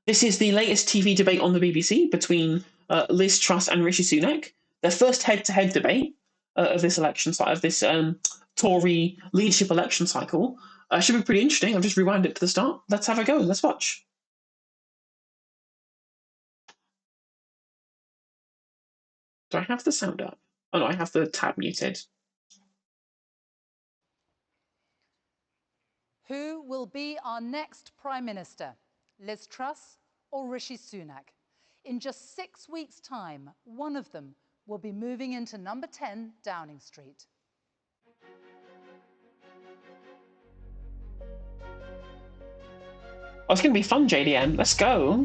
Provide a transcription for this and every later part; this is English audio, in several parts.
This is the latest TV debate on the BBC between Liz Truss and Rishi Sunak. Their first head-to-head debate of this Tory leadership election cycle. Should be pretty interesting. I'll just rewind it to the start. Let's have a go. Let's watch. Do I have the sound up? Oh no, I have the tab muted. Who will be our next Prime Minister? Liz Truss or Rishi Sunak? In just 6 weeks' time, one of them will be moving into number 10 Downing Street. Oh, it's going to be fun, JDM. Let's go.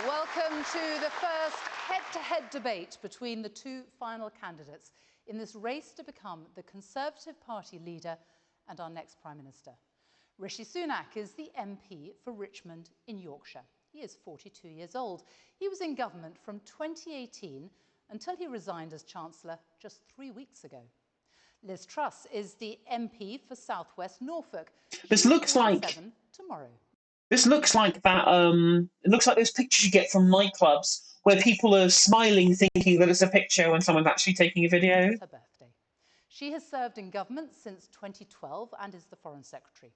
Welcome to the first head-to-head debate between the two final candidates in this race to become the Conservative Party leader and our next Prime Minister. Rishi Sunak is the MP for Richmond in Yorkshire. He is 42 years old. He was in government from 2018 until he resigned as Chancellor just 3 weeks ago. Liz Truss is the MP for South West Norfolk. This looks like tomorrow. This looks like that. It looks like those pictures you get from nightclubs where people are smiling, thinking that it's a picture when someone's actually taking a video. It's her birthday. She has served in government since 2012 and is the Foreign Secretary.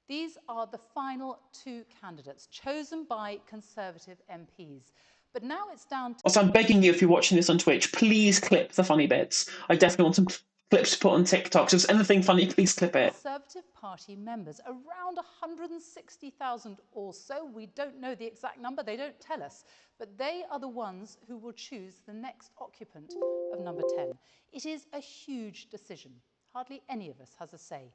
These are the final two candidates chosen by Conservative MPs. But now it's down to... Also, I'm begging you, if you're watching this on Twitch, please clip the funny bits. I definitely want some clips to put on TikTok. So if there's anything funny, please clip it. Conservative Party members, around 160,000 or so. We don't know the exact number, they don't tell us. But they are the ones who will choose the next occupant of number 10. It is a huge decision. Hardly any of us has a say.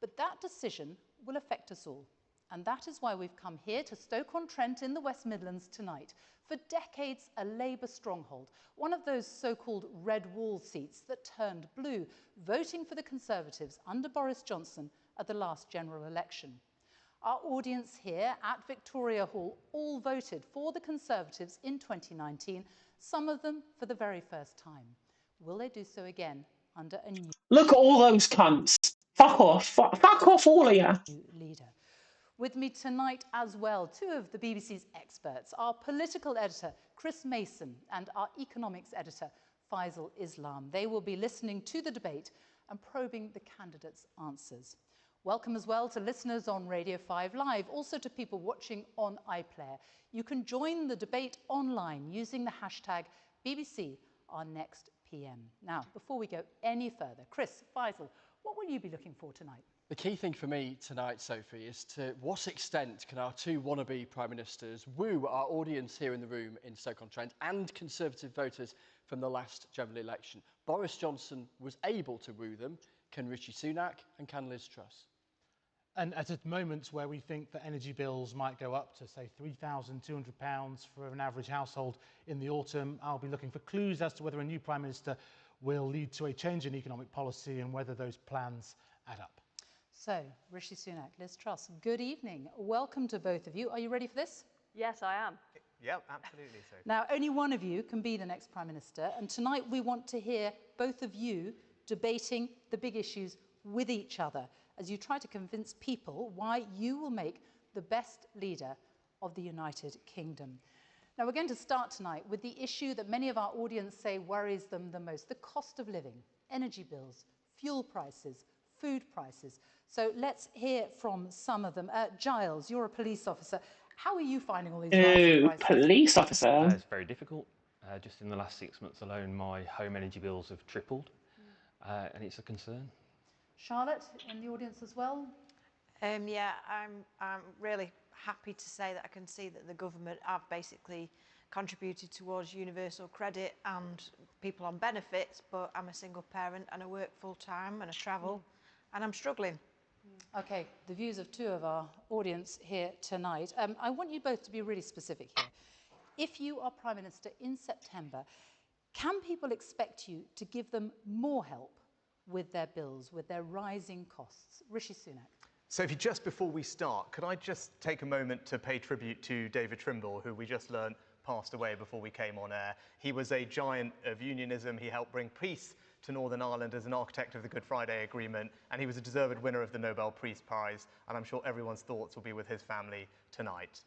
But that decision will affect us all. And that is why we've come here to Stoke-on-Trent in the West Midlands tonight. For decades, a Labour stronghold, one of those so-called red wall seats that turned blue, voting for the Conservatives under Boris Johnson at the last general election. Our audience here at Victoria Hall all voted for the Conservatives in 2019, some of them for the very first time. Will they do so again under a new... Look at all those cunts. Fuck off. Fuck off, all of you. ...leader. With me tonight as well, two of the BBC's experts, our political editor, Chris Mason, and our economics editor, Faisal Islam. They will be listening to the debate and probing the candidates' answers. Welcome as well to listeners on Radio 5 Live, also to people watching on iPlayer. You can join the debate online using the hashtag BBC Our Next PM. Now, before we go any further, Chris, Faisal, what will you be looking for tonight? The key thing for me tonight, Sophie, is to what extent can our two wannabe Prime Ministers woo our audience here in the room in Stoke-on-Trent and Conservative voters from the last general election? Boris Johnson was able to woo them. Can Rishi Sunak and can Liz Truss? And at a moment where we think that energy bills might go up to, say, £3,200 for an average household in the autumn, I'll be looking for clues as to whether a new Prime Minister will lead to a change in economic policy and whether those plans add up. So, Rishi Sunak, Liz Truss, good evening. Welcome to both of you. Are you ready for this? Yes, I am. Yep, absolutely. So. Now, only one of you can be the next Prime Minister, and tonight we want to hear both of you debating the big issues with each other as you try to convince people why you will make the best leader of the United Kingdom. Now, we're going to start tonight with the issue that many of our audience say worries them the most, the cost of living, energy bills, fuel prices, food prices. So let's hear from some of them. Giles, you're a police officer. How are you finding all these rising prices? Police officer? It's very difficult. Just in the last 6 months alone, my home energy bills have tripled, and it's a concern. Charlotte, in the audience as well? Yeah, I'm really happy to say that I can see that the government have basically contributed towards universal credit and people on benefits, but I'm a single parent and I work full-time and I travel and I'm struggling. Okay, the views of two of our audience here tonight. I want you both to be really specific here. If you are Prime Minister in September, can people expect you to give them more help with their bills, with their rising costs? Rishi Sunak. Sophie, just before we start, could I just take a moment to pay tribute to David Trimble, who we just learned passed away before we came on air. He was a giant of unionism. He helped bring peace to Northern Ireland as an architect of the Good Friday Agreement, and he was a deserved winner of the Nobel Peace Prize, and I'm sure everyone's thoughts will be with his family tonight.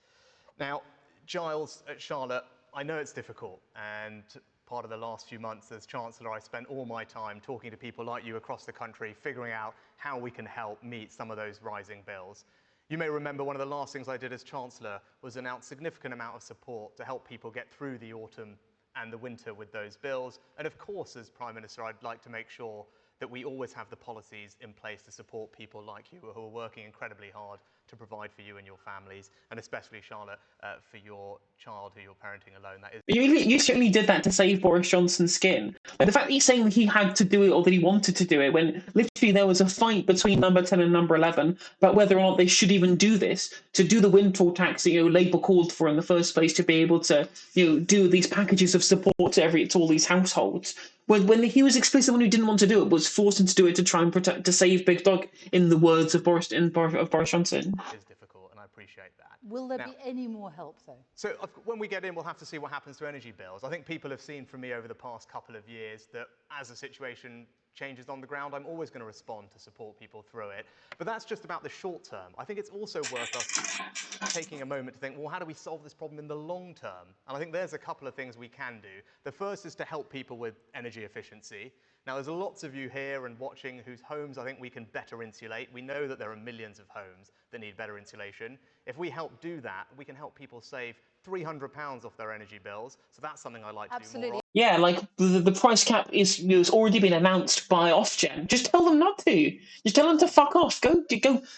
Now, Giles, Charlotte, I know it's difficult, and part of the last few months as Chancellor, I spent all my time talking to people like you across the country, figuring out how we can help meet some of those rising bills. You may remember one of the last things I did as Chancellor was announce a significant amount of support to help people get through the autumn and the winter with those bills. And of course, as Prime Minister, I'd like to make sure that we always have the policies in place to support people like you who are working incredibly hard to provide for you and your families, and especially, Charlotte, for your child who you're parenting alone. That is. You certainly did that to save Boris Johnson's skin. Like, the fact that he's saying he had to do it or that he wanted to do it, when literally there was a fight between number 10 and number 11 about whether or not they should even do this, to do the windfall tax that Labour called for in the first place, to be able to do these packages of support to all these households. When he was explicitly the one who didn't want to do it, was forced into do it to try and to save Big Dog, in the words of Boris Johnson. It is difficult, and I appreciate that. Will there be any more help, though? So when we get in, we'll have to see what happens to energy bills. I think people have seen from me over the past couple of years that as the situation changes on the ground, I'm always going to respond to support people through it. But that's just about the short term. I think it's also worth us taking a moment to think, well, how do we solve this problem in the long term? And I think there's a couple of things we can do. The first is to help people with energy efficiency. Now, there's lots of you here and watching whose homes I think we can better insulate. We know that there are millions of homes that need better insulation. If we help do that, we can help people save £300 off their energy bills. So that's something I'd like to do more of. Yeah, like the price cap has already been announced by Ofgem. Just tell them not to. Just tell them to fuck off. Go.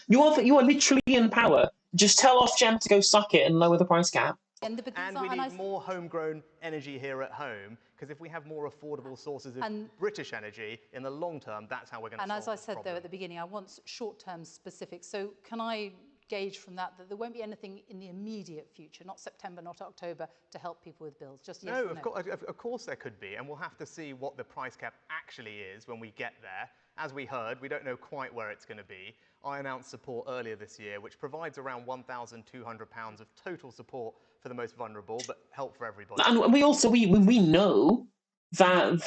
You are literally in power. Just tell Ofgem to go suck it and lower the price cap. And we need more homegrown energy here at home, because if we have more affordable sources of British energy in the long term, that's how we're going to solve this problem. And as I said, though, at the beginning, I want short-term specifics. So can I gauge from that there won't be anything in the immediate future, not September, not October, to help people with bills? Just yes or no? Of course there could be, and we'll have to see what the price cap actually is when we get there. As we heard, we don't know quite where it's going to be. I announced support earlier this year, which provides around £1,200 of total support for the most vulnerable, but help for everybody. And we know that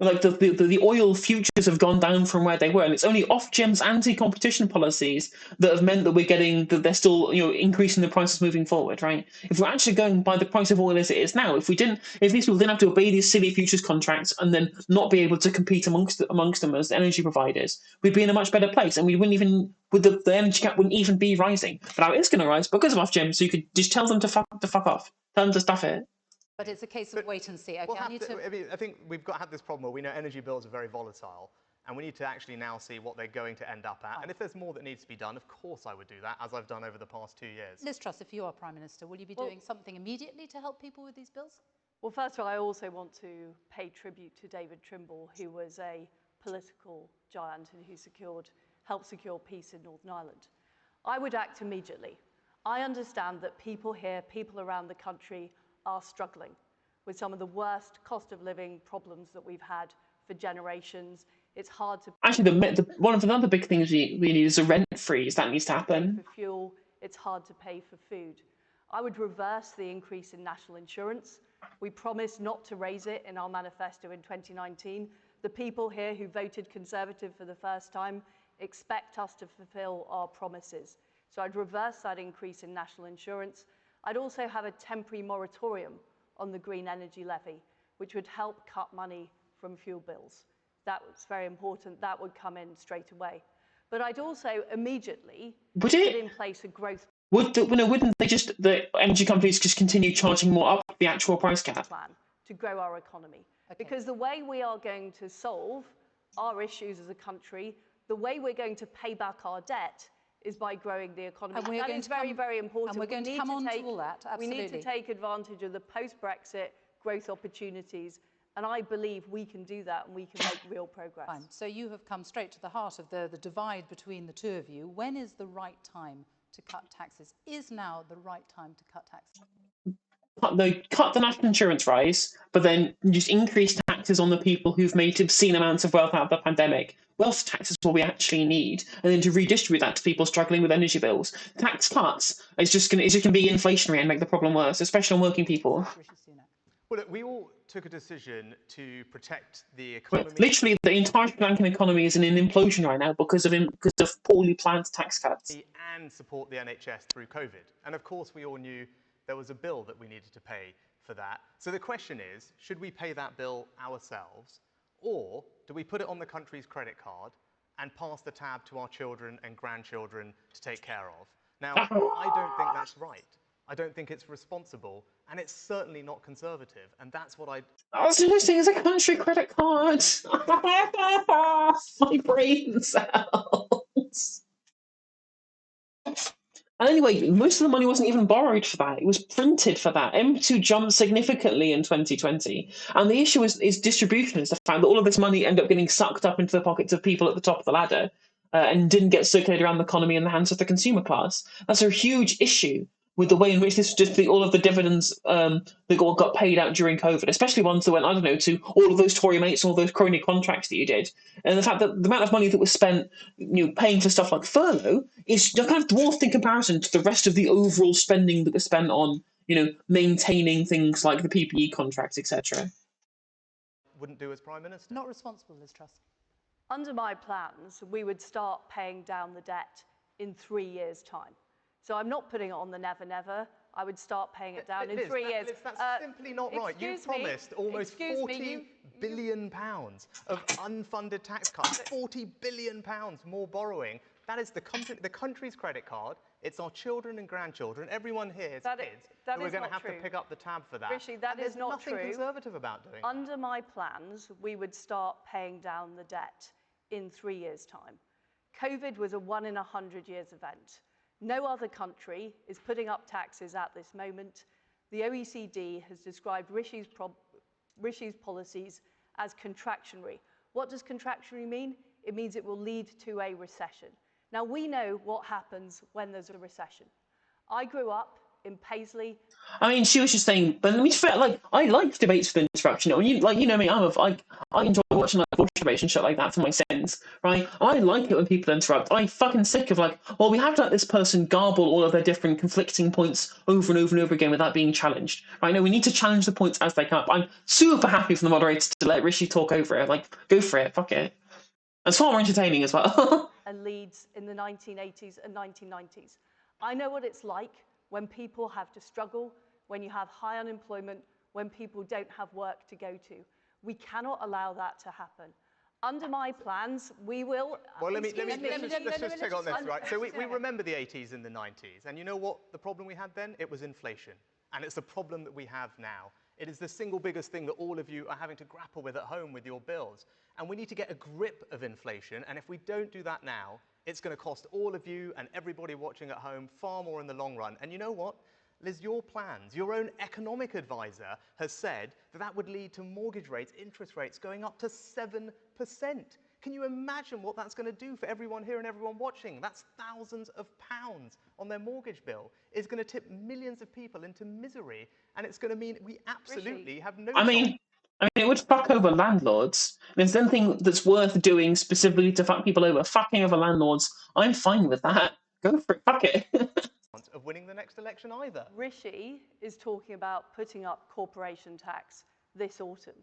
the oil futures have gone down from where they were, and it's only Ofgem's anti-competition policies that have meant that they're still increasing the prices moving forward, right? If we're actually going by the price of oil as it is now, if these people didn't have to obey these silly futures contracts and then not be able to compete amongst them as energy providers, we'd be in a much better place, and we wouldn't even the energy cap wouldn't even be rising. But now it's going to rise because of Ofgem, so you could just tell them to fuck off, tell them to stuff it. But it's a case of wait and see. Okay, I think we've got to have this problem where we know energy bills are very volatile, and we need to actually now see what they're going to end up at. Right. And if there's more that needs to be done, of course I would do that, as I've done over the past 2 years. Liz Truss, if you are Prime Minister, will you be doing something immediately to help people with these bills? Well, first of all, I also want to pay tribute to David Trimble, who was a political giant and who helped secure peace in Northern Ireland. I would act immediately. I understand that people here, people around the country, are struggling with some of the worst cost of living problems that we've had for generations. It's hard to... Actually, one of the other big things we need is a rent freeze. That needs to happen. For fuel, it's hard to pay for food. I would reverse the increase in national insurance. We promised not to raise it in our manifesto in 2019. The people here who voted Conservative for the first time expect us to fulfil our promises. So I'd reverse that increase in national insurance. I'd also have a temporary moratorium on the green energy levy, which would help cut money from fuel bills. That was very important. That would come in straight away. But I'd also immediately put in place a growth wouldn't the energy companies just continue charging more up the actual price cap plan to grow our economy? Okay. Because the way we are going to solve our issues as a country, the way we're going to pay back our debt is by growing the economy. And that is very, very important. And we're going to come on to all that, absolutely. We need to take advantage of the post-Brexit growth opportunities, and I believe we can do that and we can make real progress. Fine. So you have come straight to the heart of the divide between the two of you. When is the right time to cut taxes? Is now the right time to cut taxes? Cut the national insurance rise, but then just increase taxes on the people who've made obscene amounts of wealth out of the pandemic. wealth tax is what we actually need, and then to redistribute that to people struggling with energy bills. Tax cuts is just going to be inflationary and make the problem worse, especially on working people. Rishi Sunak. Well, look, we all took a decision to protect the economy. Literally, the entire Sri Lankan economy is in an implosion right now because of poorly planned tax cuts. And support the NHS through COVID. And of course, we all knew there was a bill that we needed to pay for that. So the question is, should we pay that bill ourselves, or do we put it on the country's credit card and pass the tab to our children and grandchildren to take care of? Now, I don't think that's right. I don't think it's responsible, and it's certainly not conservative, and that's what I was interesting as a country credit card. My brain cells. And anyway, most of the money wasn't even borrowed for that. It was printed for that. M2 jumped significantly in 2020. And the issue is distribution, is the fact that all of this money ended up getting sucked up into the pockets of people at the top of the ladder and didn't get circulated around the economy in the hands of the consumer class. That's a huge issue with the way in which this was just all of the dividends that got paid out during COVID, especially ones that went, I don't know, to all of those Tory mates, all those crony contracts that you did. And the fact that the amount of money that was spent paying for stuff like furlough is kind of dwarfed in comparison to the rest of the overall spending that was spent on, maintaining things like the PPE contracts, etc. wouldn't do as Prime Minister. Not responsible, Liz Truss. Under my plans, we would start paying down the debt in 3 years' time. So I'm not putting it on the never, never. I would start paying it down in 3 years. Liz, that's simply not right. You promised almost £40 billion of unfunded tax cuts, £40 billion more borrowing. That is the country's credit card. It's our children and grandchildren, everyone here's kids, who are going to have to pick up the tab for that. Rishi, that is not true. There's nothing conservative about doing Under my plans, we would start paying down the debt in 3 years' time. COVID was a 1 in 100 years event. No other country is putting up taxes at this moment. The OECD has described Rishi's policies as contractionary. What does contractionary mean? It means it will lead to a recession. Now, we know what happens when there's a recession. I grew up in Paisley. I mean, she was just saying, but I mean, I like debates with interruption. I mean, you know me, I enjoy watching bush debates and shit like that for my sins, right? I like it when people interrupt. I'm fucking sick of well, we have to let this person garble all of their different conflicting points over and over and over again without being challenged, right? No, we need to challenge the points as they come up. I'm super happy for the moderator to let Rishi talk over it. Go for it, fuck it. And it's far more entertaining as well. And Leeds in the 1980s and 1990s. I know what it's like when people have to struggle, when you have high unemployment, when people don't have work to go to. We cannot allow that to happen. Under my plans, we will... Well, let's just take on this, right? So we remember the 80s and the 90s, and you know what the problem we had then? It was inflation. And it's the problem that we have now. It is the single biggest thing that all of you are having to grapple with at home with your bills. And we need to get a grip of inflation, and if we don't do that now, it's going to cost all of you and everybody watching at home far more in the long run. And you know what? Liz, your plans, your own economic advisor has said that would lead to mortgage rates, interest rates going up to 7%. Can you imagine what that's going to do for everyone here and everyone watching? That's thousands of pounds on their mortgage bill. It's going to tip millions of people into misery, and it's going to mean we absolutely have no... I mean, it would fuck over landlords. If there's anything that's worth doing specifically to fuck people over, fucking over landlords, I'm fine with that. Go for it, fuck it. Of winning the next election either. Rishi is talking about putting up corporation tax this autumn.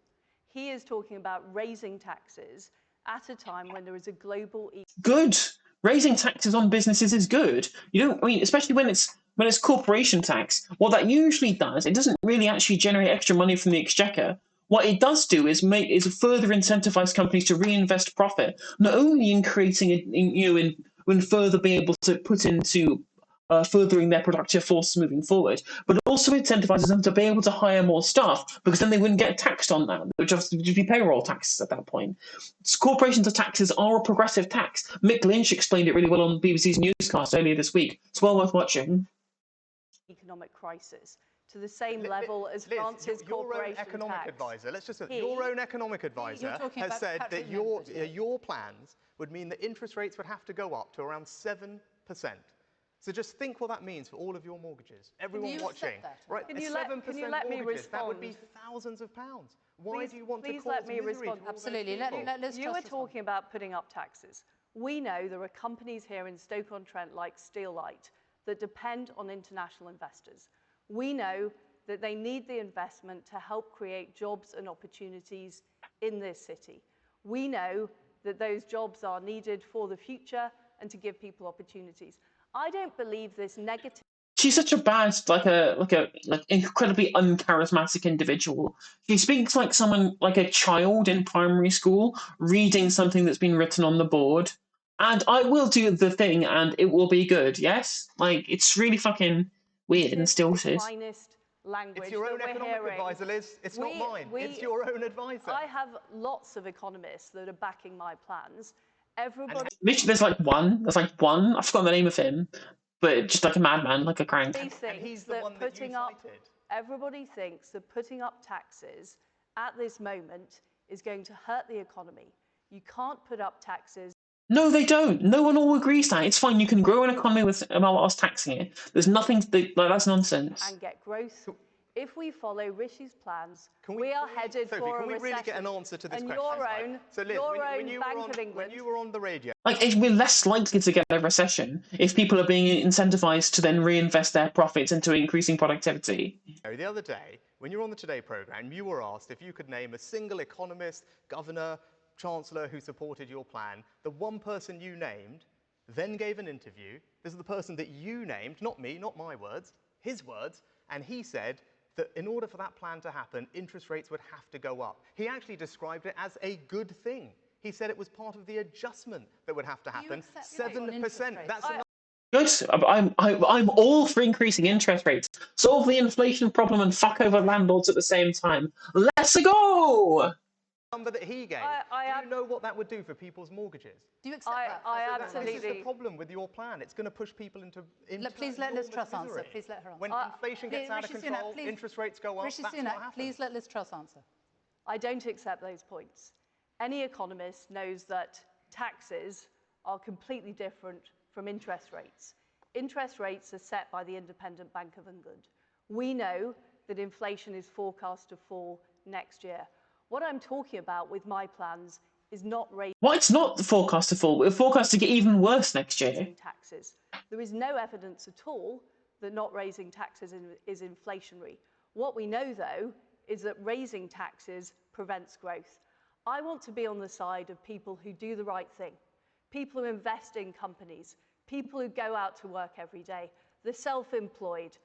He is talking about raising taxes at a time when there is a global... Good. Raising taxes on businesses is good. Especially when it's corporation tax, what that usually does, it doesn't really actually generate extra money from the exchequer. What it does do is further incentivize companies to reinvest profit, not only in creating in further being able to put into furthering their productive force moving forward, but it also incentivizes them to be able to hire more staff, because then they wouldn't get taxed on that, which would be payroll taxes at that point. Corporations taxes are a progressive tax. Mick Lynch explained it really well on BBC's newscast earlier this week. It's well worth watching. Economic crisis to the same level as France's corporation tax. Your own economic advisor has said that your plans would mean that interest rates would have to go up to around 7%. So just think what that means for all of your mortgages. Everyone you watching, accept that? right? Can a you 7% let me mortgages, that would be respond? thousands of pounds. Why Please- do you want to please cause let me misery respond. to all those Absolutely. people? Let Liz You Truss were respond. talking about putting up taxes. We know there are companies here in Stoke-on-Trent like Steelite that depend on international investors. We know that they need the investment to help create jobs and opportunities in this city. We know that those jobs are needed for the future and to give people opportunities. I don't believe this negative. She's such a bad, like incredibly uncharismatic individual. She speaks like someone, like a child in primary school reading something that's been written on the board. And I will do the thing, and it will be good. Yes, like it's really fucking weird and stilted. Finest language It's your own that we're economic hearing. advisor, Liz. It's not mine. It's your own advisor. I have lots of economists that are backing my plans. Everybody Literally, there's like one. I've forgotten the name of him, but just like a madman, like a crank. thinks he's the that one that you cited. everybody thinks that putting up taxes at this moment is going to hurt the economy. You can't put up taxes. No, they don't. No one all agrees that. It's fine. You can grow an economy without us taxing it. There's nothing that's nonsense. And get growth. If we follow Rishi's plans, Can we are headed Sophie, for can a we recession. really get an answer to this and question? your own, So Liz, your when own you Bank were on, of England. when you were on the radio, Like, we're less likely to get a recession if people are being incentivized to then reinvest their profits into increasing productivity. the other day, when you were on the Today programme, you were asked if you could name a single economist, governor, chancellor who supported your plan. The one person you named then gave an interview. This is the person that you named, not me, not my words, his words, and he said that in order for that plan to happen, interest rates would have to go up. He actually described it as a good thing. He said it was part of the adjustment that would have to happen. 7%. That's Good. I'm all for increasing interest rates. Solve the inflation problem and fuck over landlords at the same time. Let's go! number that he gave. Do you know what that would do for people's mortgages? Do you accept that? This is the problem with your plan. It's going to push people into Please let Liz Truss answer. Please let her answer. When inflation gets out of control, interest rates go up, Rishi that's what Sunak, happens. please let Liz Truss answer. I don't accept those points. Any economist knows that taxes are completely different from interest rates. Interest rates are set by the Independent Bank of England. We know that inflation is forecast to fall next year. What I'm talking about with my plans is not raising Well, it's not forecast to fall. We're forecast to get even worse next year. taxes. There is no evidence at all that not raising taxes is inflationary. What we know, though, is that raising taxes prevents growth. I want to be on the side of people who do the right thing, people who invest in companies, people who go out to work every day, the self-employed,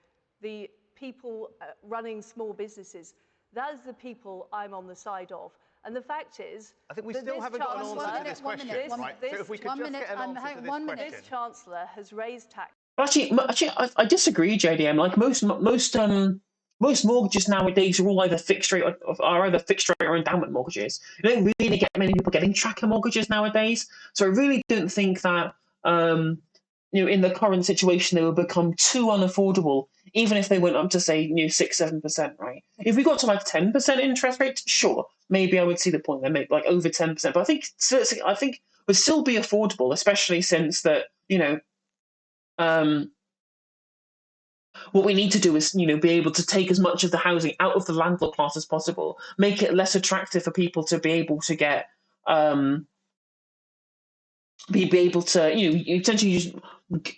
the people running small businesses. That is the people I'm on the side of. And the fact is, I think we still haven't got an answer to this question, right? So if we could just get an answer to this question. This Chancellor has raised taxes. Actually, I disagree, JDM. Like most mortgages nowadays are all either fixed rate or endowment mortgages. You don't really get many people getting tracker mortgages nowadays. So I really don't think that in the current situation they will become too unaffordable, even if they went up to say 6-7%, right? If we got to like 10% interest rates, sure, maybe I would see the point. They make like over 10%, but I think would still be affordable, especially since that what we need to do is be able to take as much of the housing out of the landlord class as possible, make it less attractive for people to be able to get be able to essentially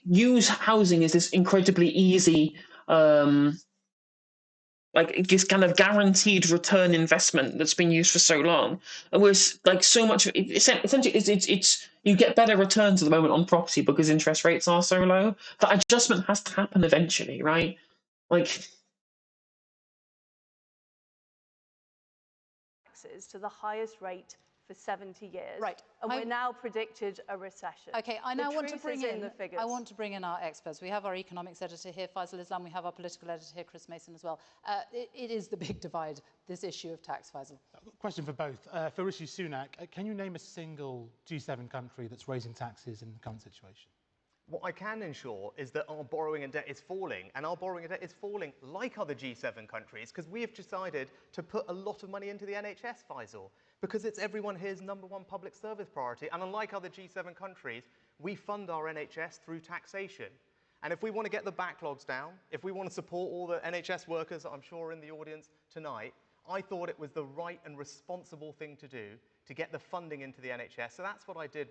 use housing as this incredibly easy like this kind of guaranteed return investment that's been used for so long, and whereas like so much essentially it's you get better returns at the moment on property because interest rates are so low. That adjustment has to happen eventually, right? Like taxes to the highest rate for 70 years. Right. And we're now predicted a recession. Okay, I now want to bring in the figures. I want to bring in our experts. We have our economics editor here, Faisal Islam. We have our political editor here, Chris Mason, as well. It is the big divide, this issue of tax, Faisal. Question for both. For Rishi Sunak, can you name a single G7 country that's raising taxes in the current situation? What I can ensure is that our borrowing and debt is falling, and our borrowing and debt is falling like other G7 countries because we have decided to put a lot of money into the NHS, Faisal, because it's everyone here's #1 public service priority. And unlike other G7 countries, we fund our NHS through taxation. And if we want to get the backlogs down, if we want to support all the NHS workers that I'm sure are in the audience tonight, I thought it was the right and responsible thing to do to get the funding into the NHS. So that's what I did.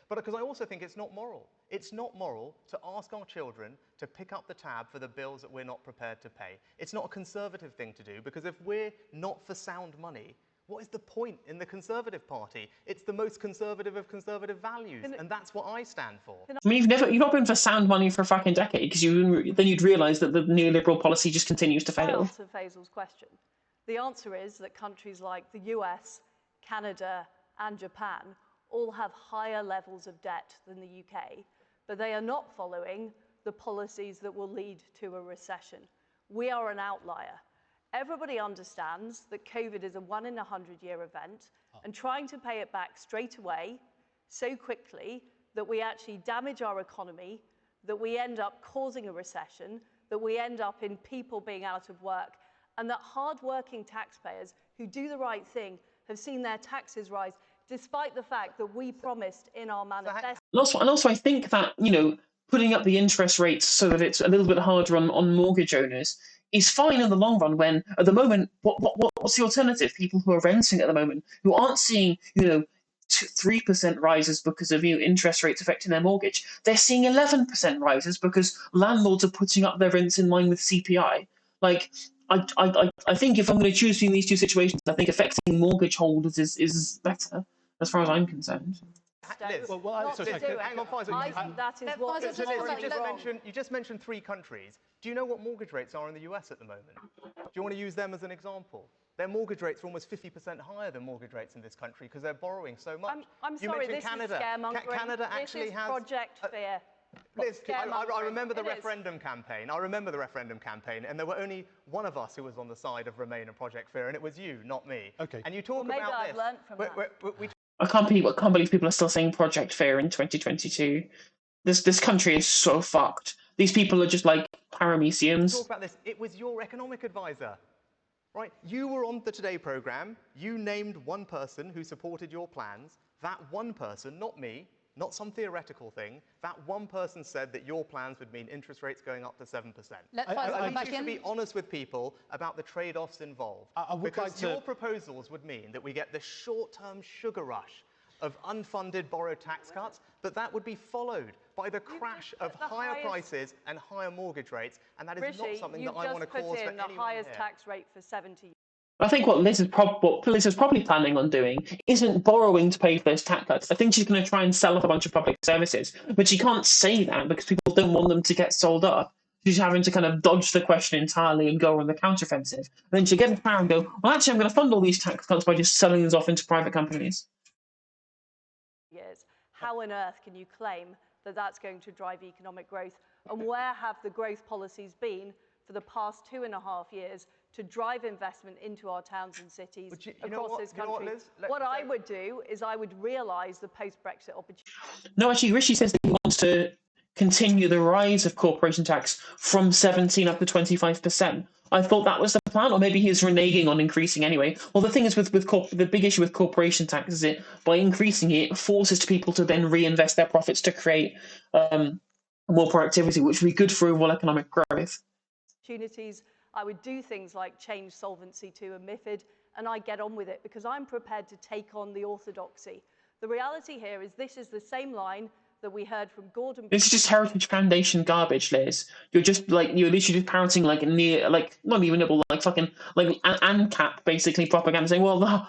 But because I also think it's not moral. It's not moral to ask our children to pick up the tab for the bills that we're not prepared to pay. It's not a conservative thing to do, because if we're not for sound money, what is the point in the Conservative Party? It's the most conservative of conservative values, and that's what I stand for. I mean, you've not been for sound money for a fucking decade, because then you'd realise that the neoliberal policy just continues to I fail. answer Faisal's question. The answer is that countries like the US, Canada, and Japan all have higher levels of debt than the UK, but they are not following the policies that will lead to a recession. We are an outlier. Everybody understands that COVID is a 1-in-100-year event, and trying to pay it back straight away so quickly that we actually damage our economy, that we end up causing a recession, that we end up in people being out of work, and that hard-working taxpayers who do the right thing have seen their taxes rise, despite the fact that we promised in our manifesto. And also, I think that, putting up the interest rates so that it's a little bit harder on mortgage owners is fine in the long run, when at the moment, what's the alternative? People who are renting at the moment, who aren't seeing, 3% rises because of interest rates affecting their mortgage. They're seeing 11% rises because landlords are putting up their rents in line with CPI. Like, I think if I'm going to choose between these two situations, I think affecting mortgage holders is better, as far as I'm concerned. Liz, hang on, Faisal. I think that is what is wrong. You just mentioned 3 countries. Do you know what mortgage rates are in the US at the moment? Do you want to use them as an example? Their mortgage rates are almost 50% higher than mortgage rates in this country because they're borrowing so much. I'm sorry, this Canada. is scaremongering. Canada actually this is has Project Fear. Liz, I remember the referendum campaign. I remember the referendum campaign, and there were only one of us who was on the side of Remain and Project Fear, and it was you, not me. Okay. And you talk Maybe about I've this. learnt from that. I can't believe people are still saying Project Fear in 2022. This country is so fucked. These people are just like parameciums. Talk about this. It was your economic advisor, right? You were on the Today programme. You named one person who supported your plans. That one person, not me, not some theoretical thing, that one person said that your plans would mean interest rates going up to 7%. I think you should be honest with people about the trade-offs involved. Because your proposals would mean that we get this short-term sugar rush of unfunded borrowed tax cuts, but that would be followed by the crash of higher prices and higher mortgage rates, and that is not something that I want to cause for anyone here. Rishi, you've just put in the highest tax rate for 70 years. I think what Liz is probably planning on doing isn't borrowing to pay for those tax cuts. I think she's going to try and sell off a bunch of public services, but she can't say that because people don't want them to get sold up. She's having to kind of dodge the question entirely and go on the counteroffensive. And then she'll get into power and go, well, actually, I'm going to fund all these tax cuts by just selling these off into private companies. Years. How on earth can you claim that that's going to drive economic growth? And where have the growth policies been for the past 2.5 years to drive investment into our towns and cities across this country? What I would do is I would realise the post-Brexit opportunity. No, actually, Rishi says that he wants to continue the rise of corporation tax from 17 up to 25%. I thought that was the plan, or maybe he's reneging on increasing anyway. Well, the thing is, the big issue with corporation tax is that by increasing it, it forces people to then reinvest their profits to create more productivity, which would be good for overall economic growth. Opportunities. I would do things like change Solvency II and MiFID, and I get on with it because I'm prepared to take on the orthodoxy. The reality here is this is the same line that we heard from Gordon. This is just Heritage Foundation garbage, Liz. You're literally just parroting not even fucking ANCAP basically propaganda, saying, well,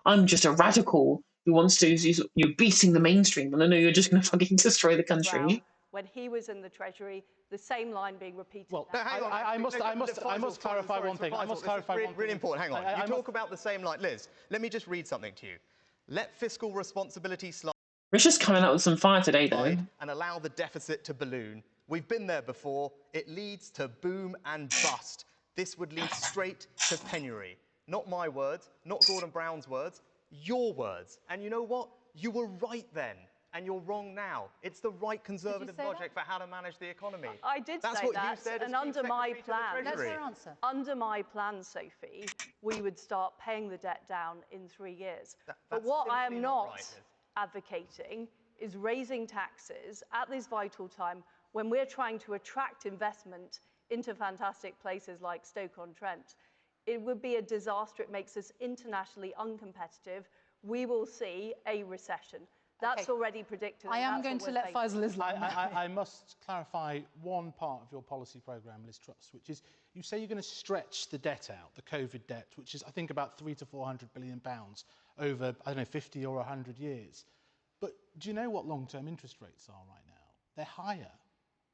I'm just a radical who wants to, you're beating the mainstream. Well, no, you're just going to fucking destroy the country. When he was in the Treasury, the same line being repeated. Well, I must clarify one thing. I must clarify one thing. Really important. Hang on. You talk about the same line, Liz. Let me just read something to you. Let fiscal responsibility slide. Rishi's coming out with some fire today, though. And allow the deficit to balloon. We've been there before. It leads to boom and bust. This would lead straight to penury. Not my words, not Gordon Brown's words, your words. And you know what? You were right then. And you're wrong now. It's the right conservative logic for how to manage the economy. I did say that. That's what you said. And under my plan, That's her answer. Under my plan, Sophie, we would start paying the debt down in 3 years. But what I am not advocating is raising taxes at this vital time when we're trying to attract investment into fantastic places like Stoke-on-Trent, it would be a disaster. It makes us internationally uncompetitive. We will see a recession. That's already predicted. I am going to let Faisal Islam. I must clarify one part of your policy programme, Liz Truss, which is you say you're going to stretch the debt out, the COVID debt, which is, I think, about £300 to £400 billion over, I don't know, 50 or 100 years. But do you know what long-term interest rates are right now? They're higher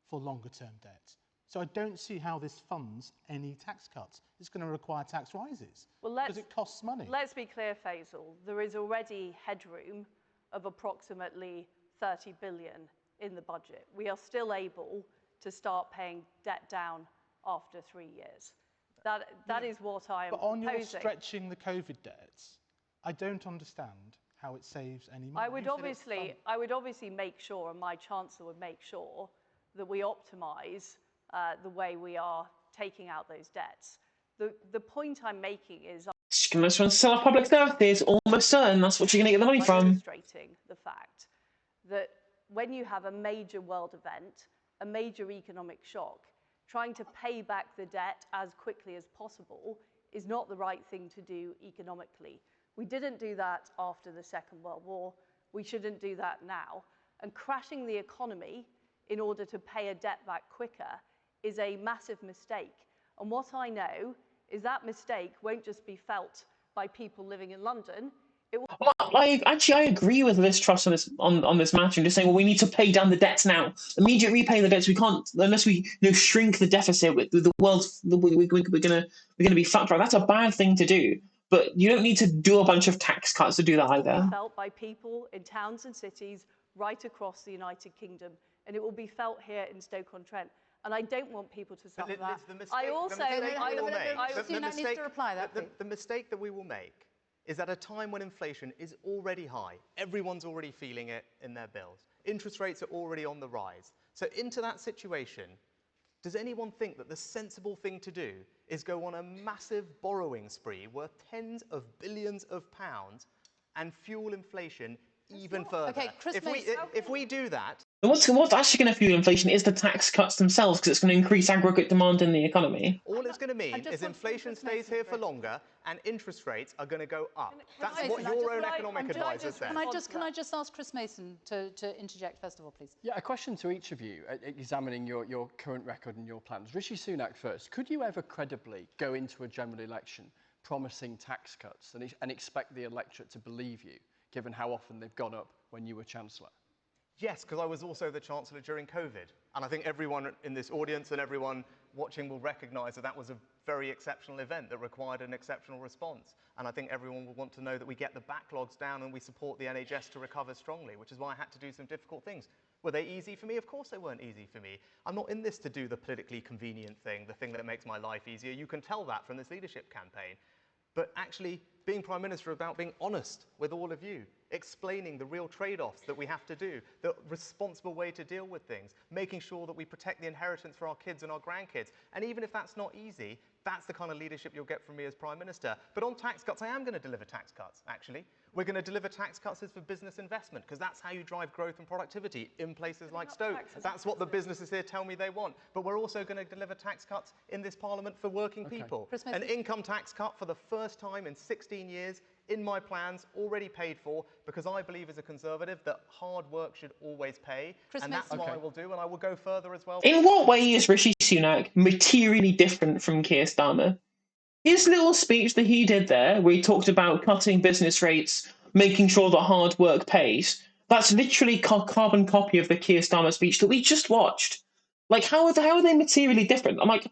for longer-term debt. So I don't see how this funds any tax cuts. It's going to require tax rises because it costs money. Let's be clear, Faisal. There is already headroom of approximately 30 billion in the budget. We are still able to start paying debt down after 3 years. That is what I am proposing. But on your stretching the COVID debts, I don't understand how it saves any money. I would obviously make sure, and my Chancellor would make sure, that we optimise the way we are taking out those debts. The point I'm making is She's going to sell off public services, almost certain that's what you're going to get the money from. Illustrating the fact that when you have a major world event, a major economic shock, trying to pay back the debt as quickly as possible is not the right thing to do economically. We didn't do that after the Second World War. We shouldn't do that now. And crashing the economy in order to pay a debt back quicker is a massive mistake. And what I know is that mistake won't just be felt by people living in London. I agree with Liz Truss on this matter and just saying, well, we need to pay down the debts now. Immediate repaying the debts, we can't unless we shrink the deficit. With the world, we're gonna be fucked. Right? That's a bad thing to do. But you don't need to do a bunch of tax cuts to do that either. Be felt by people in towns and cities right across the United Kingdom, and it will be felt here in Stoke-on-Trent. And I don't want people to suffer that. The mistake that we will make is at a time when inflation is already high. Everyone's already feeling it in their bills. Interest rates are already on the rise. So into that situation, does anyone think that the sensible thing to do is go on a massive borrowing spree worth tens of billions of pounds and fuel inflation even further? Okay, if we do that... What's actually going to fuel inflation is the tax cuts themselves, because it's going to increase aggregate demand in the economy. All it's going to mean is inflation stays here for longer and interest rates are going to go up. That's what your own economic advisor said. Can I just ask Chris Mason to interject first of all, please? Yeah, a question to each of you, examining your current record and your plans. Rishi Sunak first. Could you ever credibly go into a general election promising tax cuts and expect the electorate to believe you, given how often they've gone up when you were Chancellor? Yes, because I was also the Chancellor during COVID. And I think everyone in this audience and everyone watching will recognise that that was a very exceptional event that required an exceptional response. And I think everyone will want to know that we get the backlogs down and we support the NHS to recover strongly, which is why I had to do some difficult things. Were they easy for me? Of course they weren't easy for me. I'm not in this to do the politically convenient thing, the thing that makes my life easier. You can tell that from this leadership campaign. But actually, being Prime Minister is about being honest with all of you, explaining the real trade-offs that we have to do, the responsible way to deal with things, making sure that we protect the inheritance for our kids and our grandkids. And even if that's not easy, that's the kind of leadership you'll get from me as Prime Minister. But on tax cuts, I am going to deliver tax cuts, actually. We're going to deliver tax cuts for business investment, because that's how you drive growth and productivity in places like Stoke. That's what the businesses here tell me they want. But we're also going to deliver tax cuts in this Parliament for working people. An income tax cut for the first time in 16 years in my plans, already paid for, because I believe as a Conservative that hard work should always pay. And that's what I will do, and I will go further as well. In what way is Rishi Sunak materially different from Keir Starmer? His little speech that he did there, where he talked about cutting business rates, making sure that hard work pays, that's literally carbon copy of the Keir Starmer speech that we just watched. Like, how are they materially different? I'm like,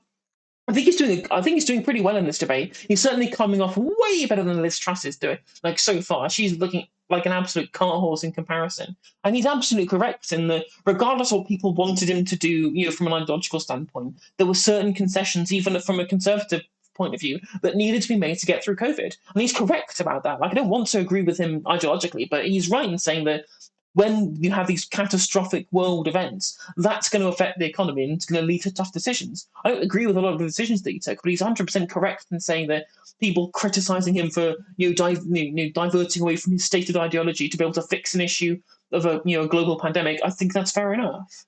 I think he's doing pretty well in this debate. He's certainly coming off way better than Liz Truss is doing. Like, so far, she's looking like an absolute cart horse in comparison. And he's absolutely correct in that, regardless of what people wanted him to do, from an ideological standpoint, there were certain concessions, even from a Conservative point of view, that needed to be made to get through COVID. And he's correct about that. Like, I don't want to agree with him ideologically, but he's right in saying that when you have these catastrophic world events, that's going to affect the economy and it's going to lead to tough decisions. I don't agree with a lot of the decisions that he took, but he's 100% correct in saying that people criticising him for diverting away from his stated ideology to be able to fix an issue of a global pandemic, I think that's fair enough.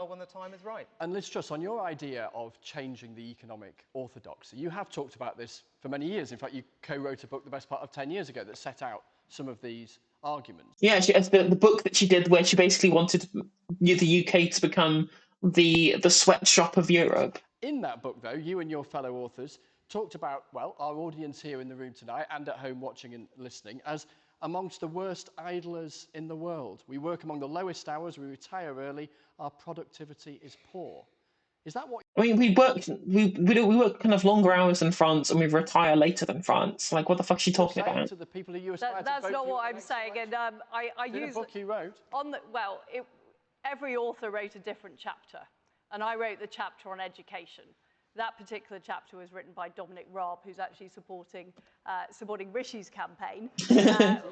when the time is right. And Liz Truss, on your idea of changing the economic orthodoxy, you have talked about this for many years. In fact, you co-wrote a book the best part of 10 years ago that set out some of these arguments. Yeah, the book that she did where she basically wanted the UK to become the sweatshop of Europe. In that book, though, you and your fellow authors talked about, well, our audience here in the room tonight and at home watching and listening as amongst the worst idlers in the world. We work among the lowest hours, we retire early, our productivity is poor. Is that what... I mean, we work kind of longer hours than France, and we retire later than France. Like, what the fuck is she talking about? To the people who you aspire to That's vote not for what in the I'm next saying. election? And I Is it use a book you wrote? every author wrote a different chapter, and I wrote the chapter on education. That particular chapter was written by Dominic Raab, who's actually supporting Rishi's campaign.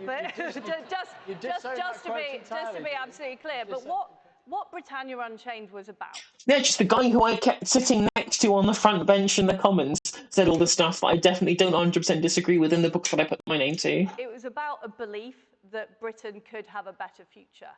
But just to be absolutely clear, but what Britannia Unchained was about. Yeah, just the guy who I kept sitting next to on the front bench in the Commons said all the stuff that I definitely don't 100% disagree with in the books that I put my name to. It was about a belief that Britain could have a better future,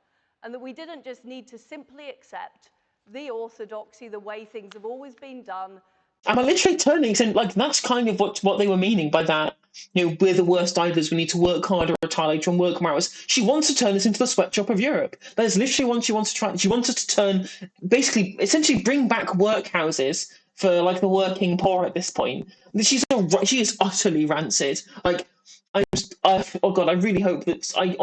and that we didn't just need to simply accept the orthodoxy, the way things have always been done. Am I literally turning saying, like, that's kind of what they were meaning by that? You know, we're the worst idlers, we need to work harder, retire later, and work more hours. She wants to turn this into the sweatshop of Europe. That is literally what she wants to try. She wants us to turn, basically, essentially bring back workhouses for, like, the working poor at this point. She is utterly rancid. Like, oh God, I really hope that. I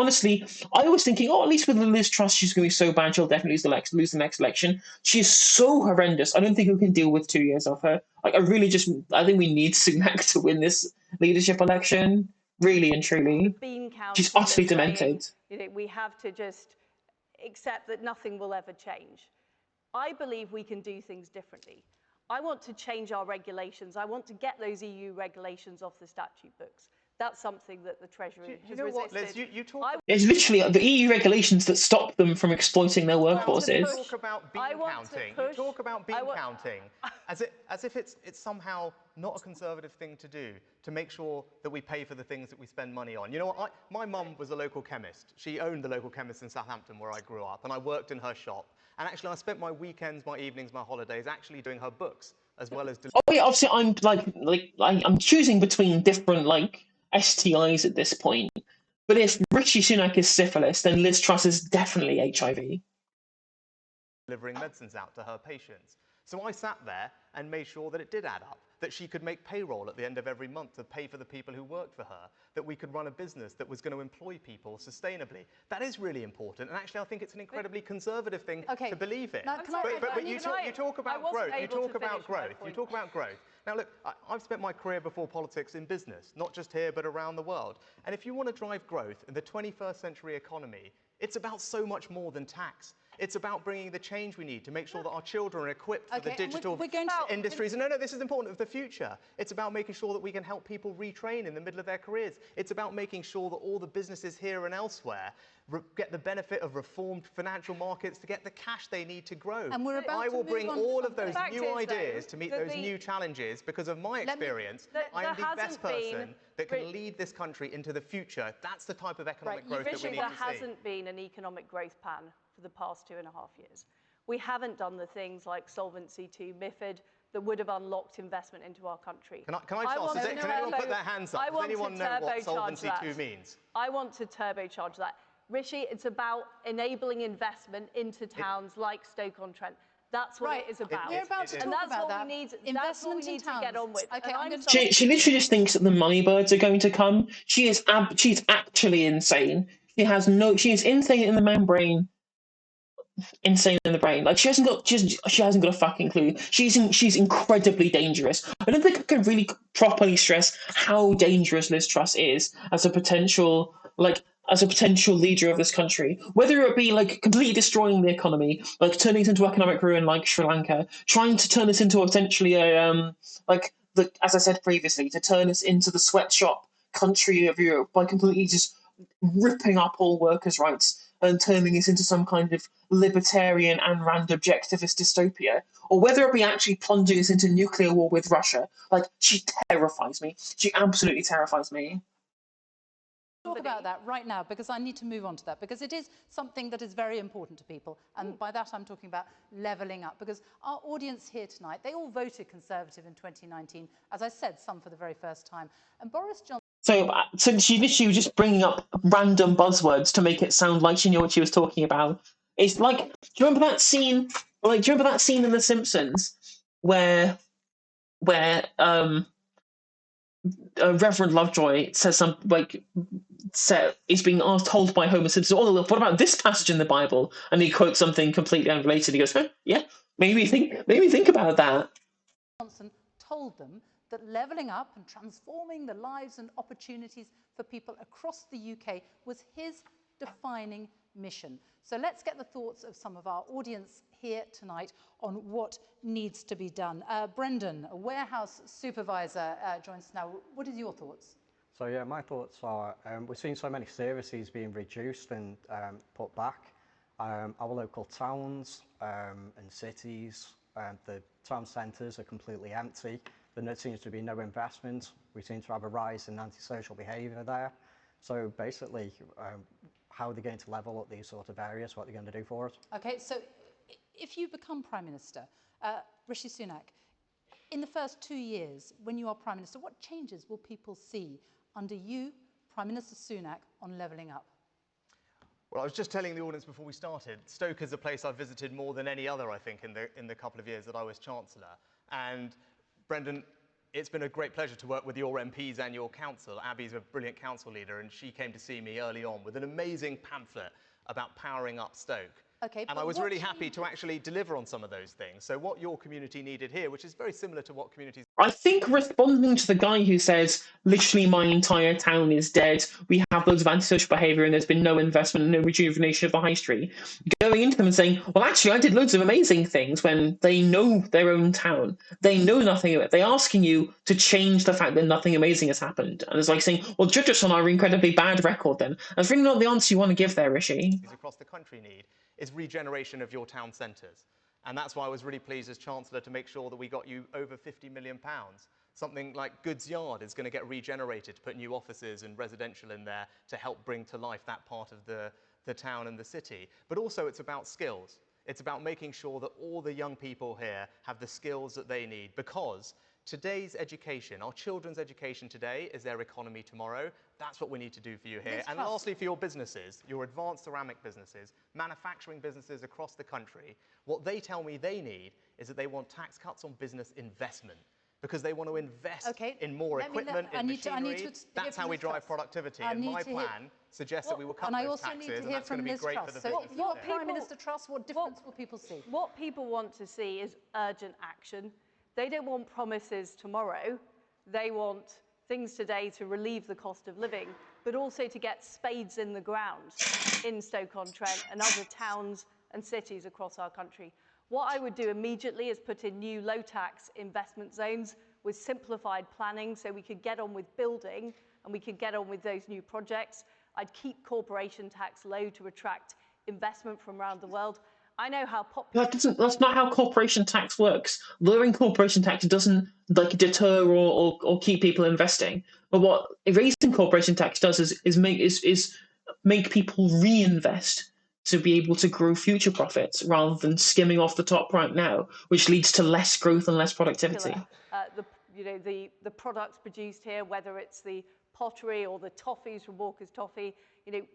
was thinking, oh, at least with Liz Truss, she's going to be so bad, she'll definitely lose the next election. She is so horrendous. I don't think we can deal with 2 years of her. Like, I think we need Sunak to win this leadership election, really and truly. She's utterly demented. We have to just accept that nothing will ever change. I believe we can do things differently. I want to change our regulations. I want to get those EU regulations off the statute books. That's something that the Treasury has resisted. What, Liz? You talk It's literally the EU regulations that stop them from exploiting their workforces. You talk about bean counting. You talk about bean counting as if it's somehow not a conservative thing to do, to make sure that we pay for the things that we spend money on. You know what? My mum was a local chemist. She owned the local chemist in Southampton where I grew up, and I worked in her shop. And actually, I spent my weekends, my evenings, my holidays actually doing her books, as well as... Oh yeah, obviously I'm choosing between different, like, STIs at this point. But if Rishi Sunak is syphilis, then Liz Truss is definitely HIV. Delivering medicines out to her patients. So I sat there and made sure that it did add up, that she could make payroll at the end of every month to pay for the people who worked for her, that we could run a business that was going to employ people sustainably. That is really important, and actually I think it's an incredibly conservative thing to believe in. Now, but you talk about growth. You talk about growth. You talk about growth. Now look, I've spent my career before politics in business, not just here but around the world. And if you want to drive growth in the 21st century economy, it's about so much more than tax. It's about bringing the change we need to make sure that our children are equipped for the digital industries. No, this is important of the future. It's about making sure that we can help people retrain in the middle of their careers. It's about making sure that all the businesses here and elsewhere get the benefit of reformed financial markets to get the cash they need to grow. And I will bring all of those new ideas to meet those new challenges because of my experience. I am the best person that can lead this country into the future. That's the type of economic growth that we need to see. There hasn't been an economic growth plan for the past 2.5 years. We haven't done the things like Solvency II, MiFID, that would have unlocked investment into our country. Can I ask, can anyone put their hands up? Does anyone know what Solvency II means? I want to turbocharge that. Rishi, it's about enabling investment into towns like Stoke-on-Trent. That's what it is about. We're about to talk about that. Investment in towns. To get on with. Okay, she literally just thinks that the money birds are going to come. She's actually insane. She is insane in the membrane. Insane in the brain. Like she hasn't got a fucking clue. She's incredibly dangerous. I don't think I can really properly stress how dangerous Liz Truss is as a potential leader of this country. Whether it be like completely destroying the economy, like turning it into economic ruin like Sri Lanka, trying to turn this into essentially as I said previously, to turn us into the sweatshop country of Europe by completely just ripping up all workers' rights and turning it into some kind of libertarian and rand objectivist dystopia, or whether it be actually plunging us into nuclear war with Russia. Like, she terrifies me. She absolutely terrifies me. Talk about that right now, because I need to move on to that, because it is something that is very important to people. And by that, I'm talking about levelling up, because our audience here tonight, they all voted Conservative in 2019. As I said, some for the very first time. And Boris Johnson... So she literally was just bringing up random buzzwords to make it sound like she knew what she was talking about. It's like, do you remember that scene? Like, do you remember that scene in The Simpsons where Reverend Lovejoy says something like, is being asked, told by Homer Simpson, "Oh, look, what about this passage in the Bible?" And he quotes something completely unrelated. He goes, "Huh, yeah, maybe think about that." Johnson told them that levelling up and transforming the lives and opportunities for people across the UK was his defining mission. So let's get the thoughts of some of our audience here tonight on what needs to be done. Brendan, a warehouse supervisor, joins us now. What are your thoughts? So yeah, my thoughts are, we're seeing so many services being reduced and put back. Our local towns and cities, the town centres are completely empty. There seems to be no investment. We seem to have a rise in antisocial behaviour there. So basically, how are they going to level up these sort of areas? What are they going to do for us? Okay, so if you become Prime Minister, Rishi Sunak, in the first 2 years, when you are Prime Minister, what changes will people see under you, Prime Minister Sunak, on levelling up? Well, I was just telling the audience before we started, Stoke is a place I've visited more than any other, I think, in the couple of years that I was Chancellor. And Brendan, it's been a great pleasure to work with your MPs and your council. Abby's a brilliant council leader, and she came to see me early on with an amazing pamphlet about powering up Stoke. Okay, and I was really happy to actually deliver on some of those things. So what your community needed here, which is very similar to what communities... I think responding to the guy who says, literally my entire town is dead, we have loads of antisocial behaviour and there's been no investment and no rejuvenation of the high street, going into them and saying, well, actually, I did loads of amazing things, when they know their own town. They know nothing of it. They're asking you to change the fact that nothing amazing has happened. And it's like saying, well, judge us on our incredibly bad record then. That's really not the answer you want to give there, Rishi. ...across the country need is regeneration of your town centres. And that's why I was really pleased as Chancellor to make sure that we got you over £50 million. Something like Goods Yard is going to get regenerated to put new offices and residential in there to help bring to life that part of the town and the city. But also it's about skills. It's about making sure that all the young people here have the skills that they need, because today's education, our children's education today, is their economy tomorrow. That's what we need to do for you here. And lastly, for your businesses, your advanced ceramic businesses, manufacturing businesses across the country, what they tell me they need is that they want tax cuts on business investment, because they want to invest in more equipment, in machinery. That's how we drive productivity. And my plan suggests that we will cut those taxes, and that's going to be great for the business. What Prime Minister Truss, what difference will people see? What people want to see is urgent action. They don't want promises tomorrow. They want things today to relieve the cost of living, but also to get spades in the ground in Stoke-on-Trent and other towns and cities across our country. What I would do immediately is put in new low-tax investment zones with simplified planning so we could get on with building and we could get on with those new projects. I'd keep corporation tax low to attract investment from around the world. I know how popular... That's not how corporation tax works. Lowering corporation tax doesn't deter or keep people investing. But what raising corporation tax does is make people reinvest to be able to grow future profits rather than skimming off the top right now, which leads to less growth and less productivity. The products produced here, whether it's the pottery or the toffees from Walker's Toffee,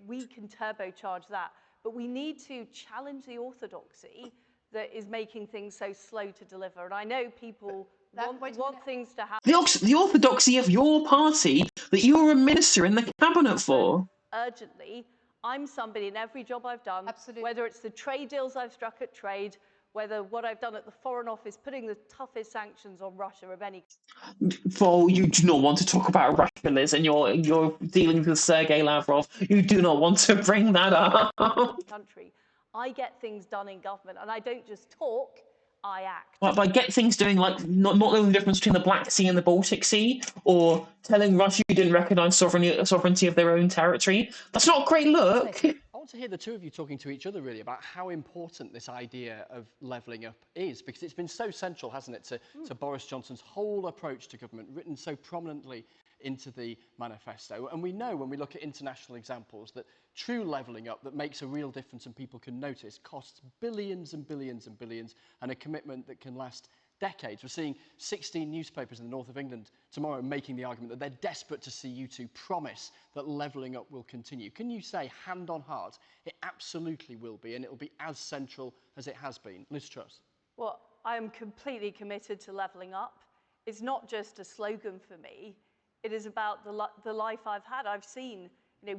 we can turbocharge that. But we need to challenge the orthodoxy that is making things so slow to deliver. And I know people want things to happen. The orthodoxy of your party that you were a minister in the cabinet for. Urgently, I'm somebody in every job I've done, whether it's the trade deals I've struck at trade, whether what I've done at the Foreign Office, putting the toughest sanctions on Russia of any... For you do not want to talk about Russia, Liz, and your dealings with Sergei Lavrov. You do not want to bring that up. Country. I get things done in government, and I don't just talk, I act. Well, by get things doing, like not knowing the difference between the Black Sea and the Baltic Sea, or telling Russia you didn't recognise sovereignty of their own territory. That's not a great look. I want to hear the two of you talking to each other really about how important this idea of levelling up is, because it's been so central, hasn't it, to Boris Johnson's whole approach to government, written so prominently into the manifesto. And we know when we look at international examples that true levelling up that makes a real difference and people can notice costs billions and billions and billions, and a commitment that can last decades. We're seeing 16 newspapers in the north of England tomorrow making the argument that they're desperate to see you two promise that levelling up will continue. Can you say, hand on heart, it absolutely will be, and it will be as central as it has been? Liz Truss. Well, I am completely committed to levelling up. It's not just a slogan for me. It is about the life I've had. I've seen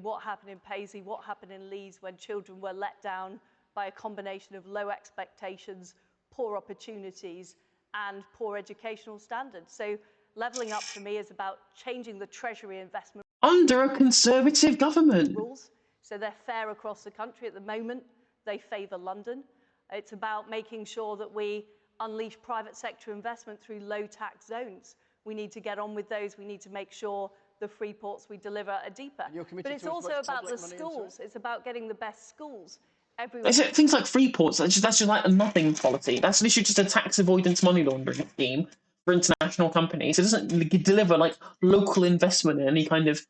what happened in Paisley, what happened in Leeds when children were let down by a combination of low expectations, poor opportunities, and poor educational standards. So levelling up for me is about changing the Treasury investment Under a Conservative government. rules so they're fair across the country. At the moment, they favour London. It's about making sure that we unleash private sector investment through low tax zones. We need to get on with those. We need to make sure the free ports we deliver are deeper. But it's also about the schools. It's about getting the best schools everywhere. Things like free ports, that's just like a nothing policy. That's literally just a tax avoidance money laundering scheme for international companies. It doesn't deliver like local investment in any kind of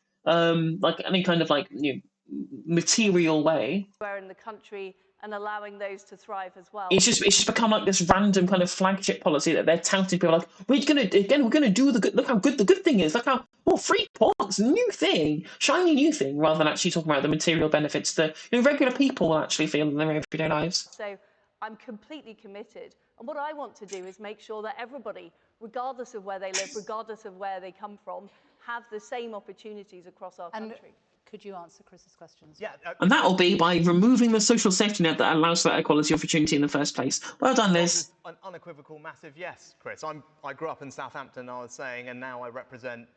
material way. In the country and allowing those to thrive as well. It's just become like this random kind of flagship policy that they're touting people like, we're gonna do the good. Look how good the good thing is. Look how free ports, new thing, shiny new thing, rather than actually talking about the material benefits that regular people will actually feel in their everyday lives. So I'm completely committed, and what I want to do is make sure that everybody, regardless of where they live, regardless of where they come from, have the same opportunities across our country. Could you answer Chris's questions? Yeah. And that'll be by removing the social safety net that allows for that equality opportunity in the first place. Well done, Liz. An unequivocal massive yes, Chris. I grew up in Southampton, I was saying, and now I represent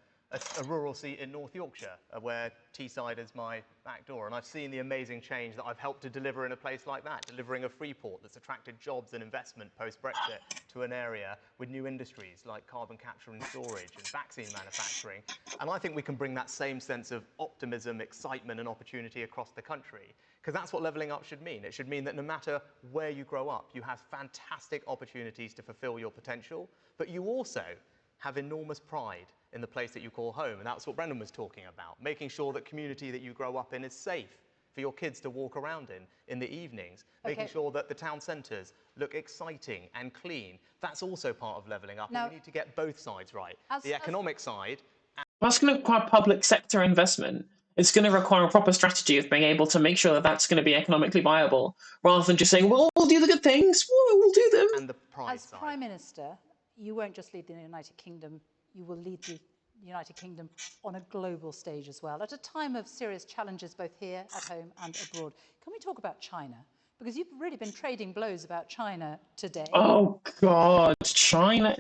a rural seat in North Yorkshire, where Teesside is my back door. And I've seen the amazing change that I've helped to deliver in a place like that, delivering a free port that's attracted jobs and investment post-Brexit to an area with new industries like carbon capture and storage and vaccine manufacturing. And I think we can bring that same sense of optimism, excitement, and opportunity across the country, because that's what levelling up should mean. It should mean that no matter where you grow up, you have fantastic opportunities to fulfill your potential, but you also have enormous pride in the place that you call home. And that's what Brendan was talking about, making sure that community that you grow up in is safe for your kids to walk around in the evenings, making sure that the town centres look exciting and clean. That's also part of levelling up, and we need to get both sides right. The economic side. That's going to require public sector investment. It's going to require a proper strategy of being able to make sure that that's going to be economically viable, rather than just saying, well, we'll do the good things, we'll do them. And the pride side. As Prime Minister, you won't just lead the United Kingdom, you will lead the United Kingdom on a global stage as well, at a time of serious challenges both here at home and abroad. Can we talk about China? Because you've really been trading blows about China today. Oh, God, China.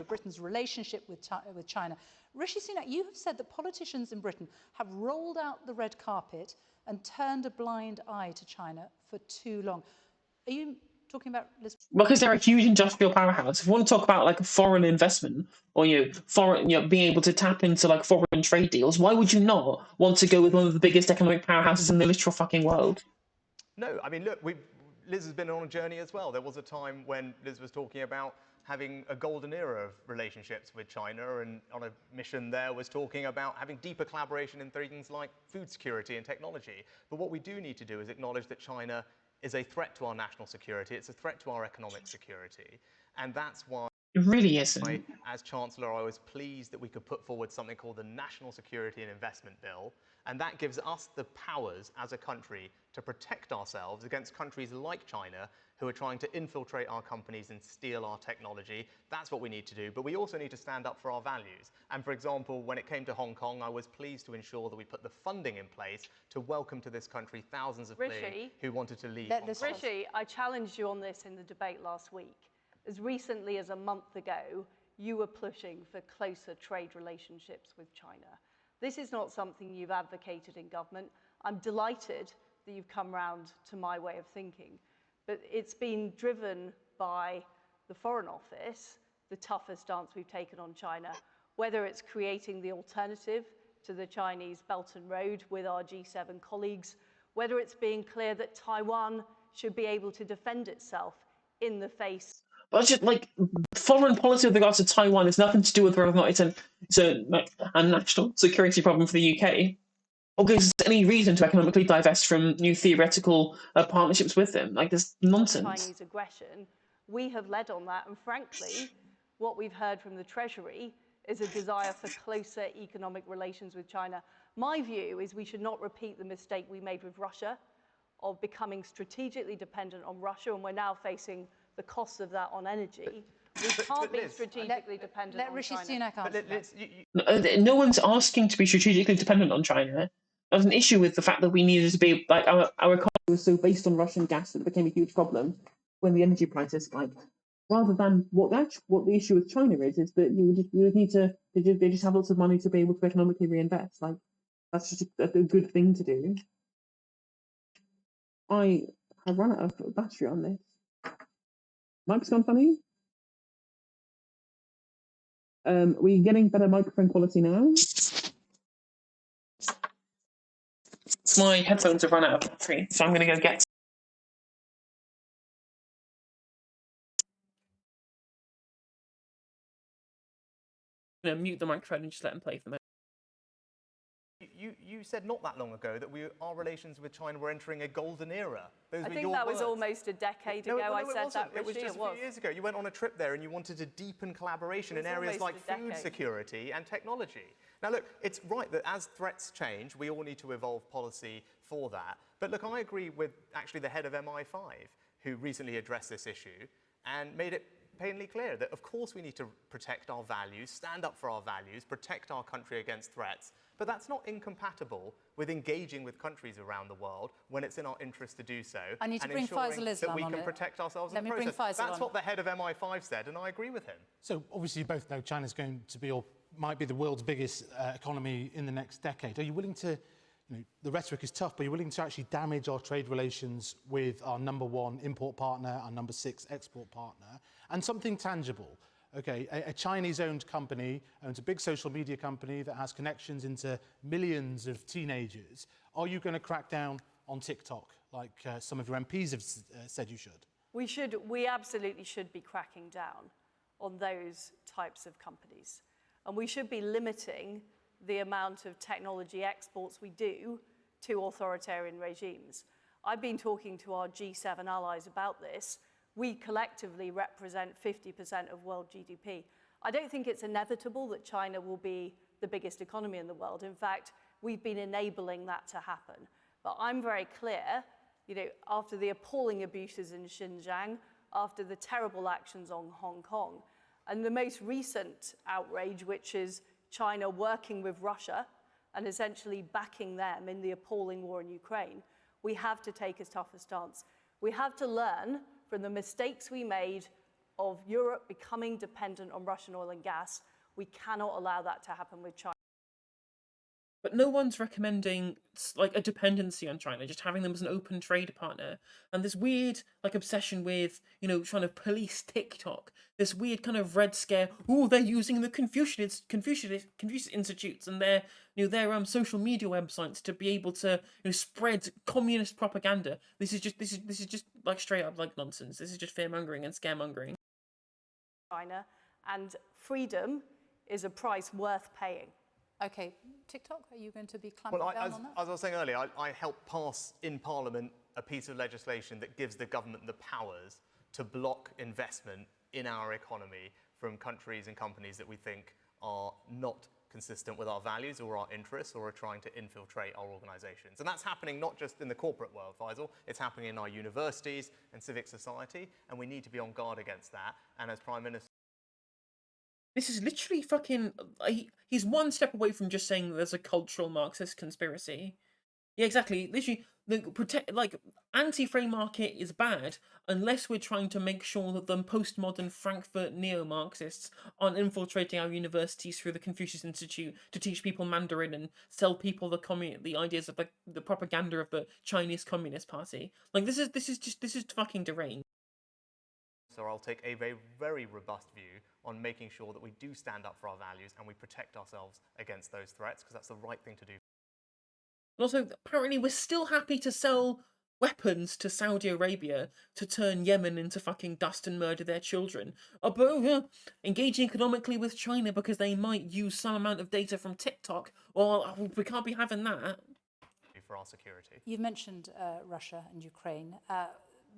Britain's relationship with China. Rishi Sunak, you have said that politicians in Britain have rolled out the red carpet and turned a blind eye to China for too long. Are you talking about Liz? Because they're a huge industrial powerhouse. If you want to talk about like foreign investment or being able to tap into like foreign trade deals, why would you not want to go with one of the biggest economic powerhouses in the literal fucking world? No, I mean, look, Liz has been on a journey as well. There was a time when Liz was talking about having a golden era of relationships with China, and on a mission there was talking about having deeper collaboration in things like food security and technology. But what we do need to do is acknowledge that China is a threat to our national security. It's a threat to our economic security. And that's why, it really isn't. As Chancellor, I was pleased that we could put forward something called the National Security and Investment Bill. And that gives us the powers as a country to protect ourselves against countries like China who are trying to infiltrate our companies and steal our technology. That's what we need to do. But we also need to stand up for our values. And for example, when it came to Hong Kong, I was pleased to ensure that we put the funding in place to welcome to this country thousands of Fleeing who wanted to leave Hong Kong. Rishi, I challenged you on this in the debate last week. As recently as a month ago, you were pushing for closer trade relationships with China. This is not something you've advocated in government. I'm delighted that you've come round to my way of thinking, but it's been driven by the Foreign Office, the toughest stance we've taken on China, whether it's creating the alternative to the Chinese Belt and Road with our G7 colleagues, whether it's being clear that Taiwan should be able to defend itself in the face. But it's just like foreign policy with regards to Taiwan has nothing to do with whether or not it's a national security problem for the UK, or gives us any reason to economically divest from new theoretical partnerships with them. Like, this nonsense. Chinese aggression. We have led on that, and frankly, what we've heard from the Treasury is a desire for closer economic relations with China. My view is we should not repeat the mistake we made with Russia of becoming strategically dependent on Russia, and we're now facing the costs of that on energy. We can't be strategically dependent Let on Rishi China. Sunak answer No, no one's asking to be strategically dependent on China. There was an issue with the fact that we needed to be, like, our economy was so based on Russian gas that it became a huge problem when the energy prices spiked. Rather than what the issue with China is that you would need to, they just have lots of money to be able to economically reinvest. Like, that's just a good thing to do. I have run out of battery on this. Mike's gone funny. We're getting better microphone quality now. My headphones have run out of battery, so I'm going to go get. I'm going to mute the microphone and just let them play for a moment. You said not that long ago that our relations with China were entering a golden era. Those I were think your that words. was almost a decade ago. I said that, Rishi. It was just a few years ago. You went on a trip there and you wanted to deepen collaboration in areas like food security and technology. Now, look, it's right that as threats change, we all need to evolve policy for that. But look, I agree with actually the head of MI5, who recently addressed this issue and made it plainly clear that, of course, we need to protect our values, stand up for our values, protect our country against threats. But that's not incompatible with engaging with countries around the world when it's in our interest to do so. I need to and bring ensuring Faisal Islam that we on can it. protect ourselves Let in the me bring process. Faisal That's on. what the head of MI5 said, and I agree with him. So obviously you both know China's going to be, or might be, the world's biggest economy in the next decade. Are you willing to, the rhetoric is tough, but are you willing to actually damage our trade relations with our #1 import partner, our #6 export partner, and something tangible? Okay, a Chinese-owned company owns a big social media company that has connections into millions of teenagers. Are you going to crack down on TikTok, like some of your MPs have said you should? We absolutely should be cracking down on those types of companies. And we should be limiting the amount of technology exports we do to authoritarian regimes. I've been talking to our G7 allies about this. We collectively represent 50% of world GDP. I don't think it's inevitable that China will be the biggest economy in the world. In fact, we've been enabling that to happen. But I'm very clear, after the appalling abuses in Xinjiang, after the terrible actions on Hong Kong, and the most recent outrage, which is China working with Russia and essentially backing them in the appalling war in Ukraine, we have to take a tougher stance. We have to learn from the mistakes we made of Europe becoming dependent on Russian oil and gas. We cannot allow that to happen with China. But no one's recommending like a dependency on China, just having them as an open trade partner. And this weird obsession with trying to police TikTok. This weird kind of red scare. Oh, they're using the Confucius institutes and their social media websites to be able to spread communist propaganda. This is just like straight up like nonsense. This is just fear mongering and scaremongering. China, and freedom is a price worth paying. Okay, TikTok, are you going to be clamping down on that? As I was saying earlier, I helped pass in Parliament a piece of legislation that gives the government the powers to block investment in our economy from countries and companies that we think are not consistent with our values or our interests or are trying to infiltrate our organisations. And that's happening not just in the corporate world, Faisal, it's happening in our universities and civic society, and we need to be on guard against that. And as Prime Minister, this is literally fucking. He's one step away from just saying there's a cultural Marxist conspiracy. Yeah, exactly. Literally, anti-free market is bad unless we're trying to make sure that the postmodern Frankfurt neo-Marxists aren't infiltrating our universities through the Confucius Institute to teach people Mandarin and sell people the ideas of the propaganda of the Chinese Communist Party. Like this is fucking deranged. So I'll take a very, very robust view on making sure that we do stand up for our values and we protect ourselves against those threats, because that's the right thing to do. And also, apparently, we're still happy to sell weapons to Saudi Arabia to turn Yemen into fucking dust and murder their children. Engaging economically with China because they might use some amount of data from TikTok. Well, we can't be having that. For our security. You've mentioned Russia and Ukraine,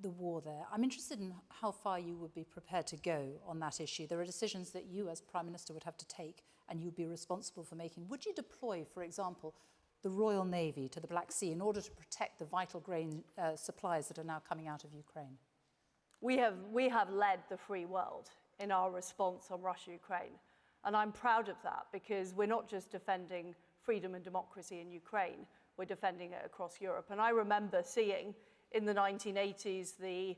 the war there. I'm interested in how far you would be prepared to go on that issue. There are decisions that you as Prime Minister would have to take and you'd be responsible for making. Would you deploy, for example, the Royal Navy to the Black Sea in order to protect the vital grain supplies that are now coming out of Ukraine? We have led the free world in our response on Russia-Ukraine. And I'm proud of that because we're not just defending freedom and democracy in Ukraine, we're defending it across Europe. And I remember seeing in the 1980s the...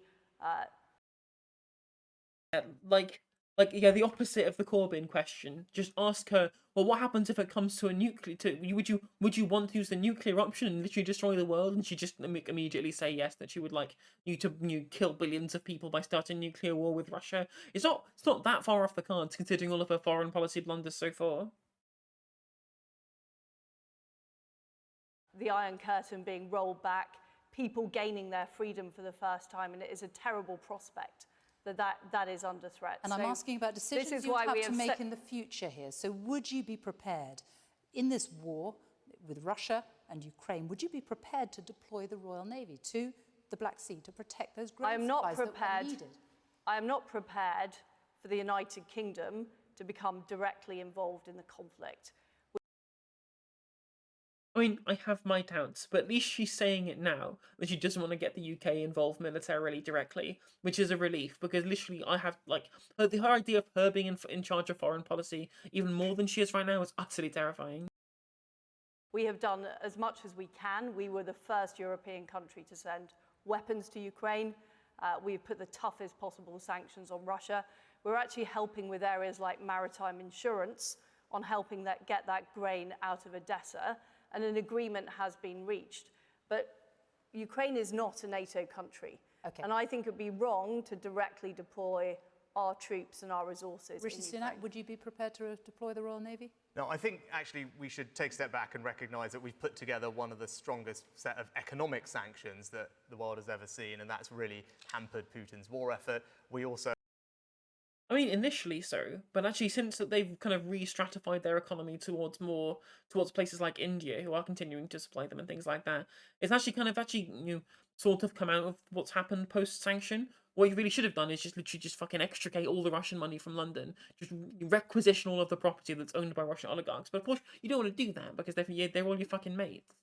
the opposite of the Corbyn question. Just ask her, well, what happens if it comes to a nuclear... Would you want to use the nuclear option and literally destroy the world? And she just immediately say yes, that she would like you to kill billions of people by starting a nuclear war with Russia. It's not that far off the cards, considering all of her foreign policy blunders so far. The Iron Curtain being rolled back, people gaining their freedom for the first time, and it is a terrible prospect that is under threat. And I'm asking about decisions you have to make in the future here. So would you be prepared in this war with Russia and Ukraine, would you be prepared to deploy the Royal Navy to the Black Sea to protect those grain supplies that are needed? I am not prepared for the United Kingdom to become directly involved in the conflict. I mean, I have my doubts, but at least she's saying it now, that she doesn't want to get the UK involved militarily directly, which is a relief, because literally I have, her idea of her being in charge of foreign policy, even more than she is right now, is utterly terrifying. We have done as much as we can. We were the first European country to send weapons to Ukraine. We've put the toughest possible sanctions on Russia. We're actually helping with areas like maritime insurance on helping get that grain out of Odessa, and an agreement has been reached. But Ukraine is not a NATO country. Okay. And I think it would be wrong to directly deploy our troops and our resources Rishi in Sunak, Ukraine. would you be prepared to deploy the Royal Navy? No, I think actually we should take a step back and recognise that we've put together one of the strongest set of economic sanctions that the world has ever seen, and that's really hampered Putin's war effort. We also... I mean, initially so, but actually since that they've kind of re-stratified their economy towards places like India, who are continuing to supply them and things like that, it's actually sort of come out of what's happened post-sanction. What you really should have done is just literally fucking extricate all the Russian money from London, just requisition all of the property that's owned by Russian oligarchs. But of course, you don't want to do that because they're all your fucking mates.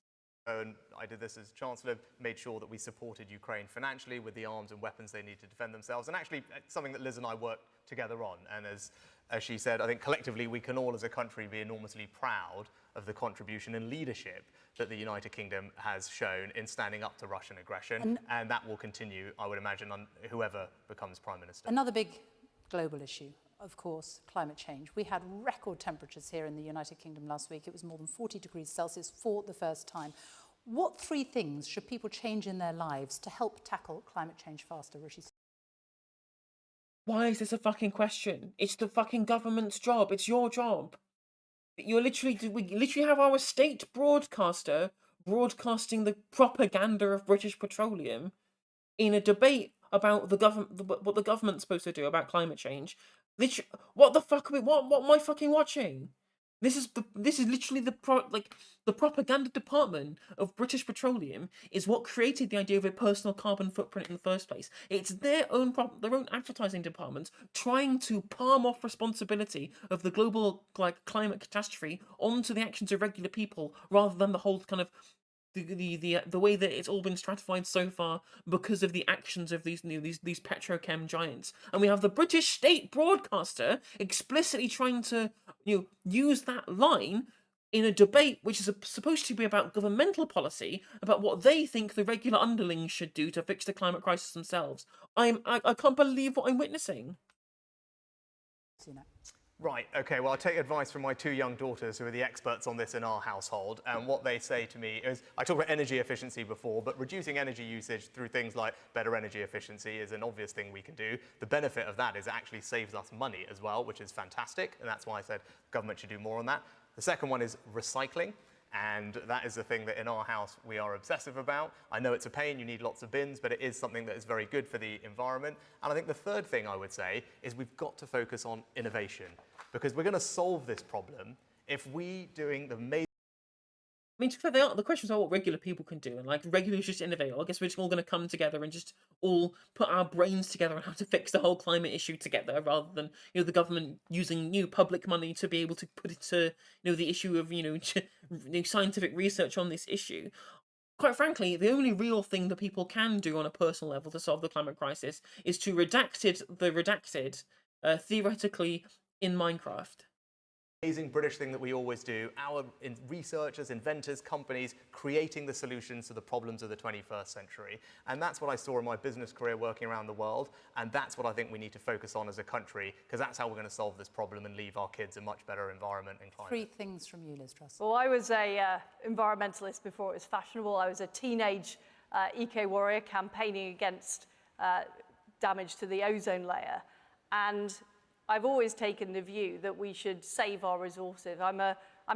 And I did this as Chancellor, made sure that we supported Ukraine financially with the arms and weapons they need to defend themselves. And actually, it's something that Liz and I worked together on. And as she said, I think collectively we can all as a country be enormously proud of the contribution and leadership that the United Kingdom has shown in standing up to Russian aggression. And that will continue, I would imagine, on whoever becomes Prime Minister. Another big global issue, of course, climate change. We had record temperatures here in the United Kingdom last week. It was more than 40 degrees Celsius for the first time. What 3 things should people change in their lives to help tackle climate change faster, Rishi? Why is this a fucking question? It's the fucking government's job. It's your job. We literally have our state broadcaster broadcasting the propaganda of British Petroleum in a debate about what the government's supposed to do about climate change. Literally, what the fuck what am I fucking watching? This is literally the propaganda department of British Petroleum is what created the idea of a personal carbon footprint in the first place. It's their own advertising department trying to palm off responsibility of the global climate catastrophe onto the actions of regular people, rather than the whole kind of the way that it's all been stratified so far because of the actions of these petrochem giants. And we have the British state broadcaster explicitly trying to use that line in a debate which is supposed to be about governmental policy, about what they think the regular underlings should do to fix the climate crisis themselves. I can't believe what I'm witnessing. Right, okay, well, I'll take advice from my 2 young daughters who are the experts on this in our household, and what they say to me is, I talked about energy efficiency before, but reducing energy usage through things like better energy efficiency is an obvious thing we can do. The benefit of that is it actually saves us money as well, which is fantastic, and that's why I said government should do more on that. The second one is recycling. And that is the thing that in our house we are obsessive about. I know it's a pain, you need lots of bins, but it is something that is very good for the environment. And I think the third thing I would say is we've got to focus on innovation, because we're going to solve this problem if we doing the major. I mean, to be fair, the questions are what regular people can do, and like regulars just innovate. I guess we're just all going to come together and just all put our brains together on how to fix the whole climate issue together, rather than the government using new public money to be able to put it to the issue of scientific research on this issue. Quite frankly, the only real thing that people can do on a personal level to solve the climate crisis is to redact the redacted, theoretically in Minecraft. Amazing British thing that we always do, our researchers, inventors, companies creating the solutions to the problems of the 21st century. And that's what I saw in my business career working around the world, and that's what I think we need to focus on as a country, because that's how we're going to solve this problem and leave our kids a much better environment and climate. 3 things from you, Liz Truss. Well, I was a environmentalist before it was fashionable. I was a teenage eco-warrior campaigning against damage to the ozone layer. And I've always taken the view that we should save our resources. I'm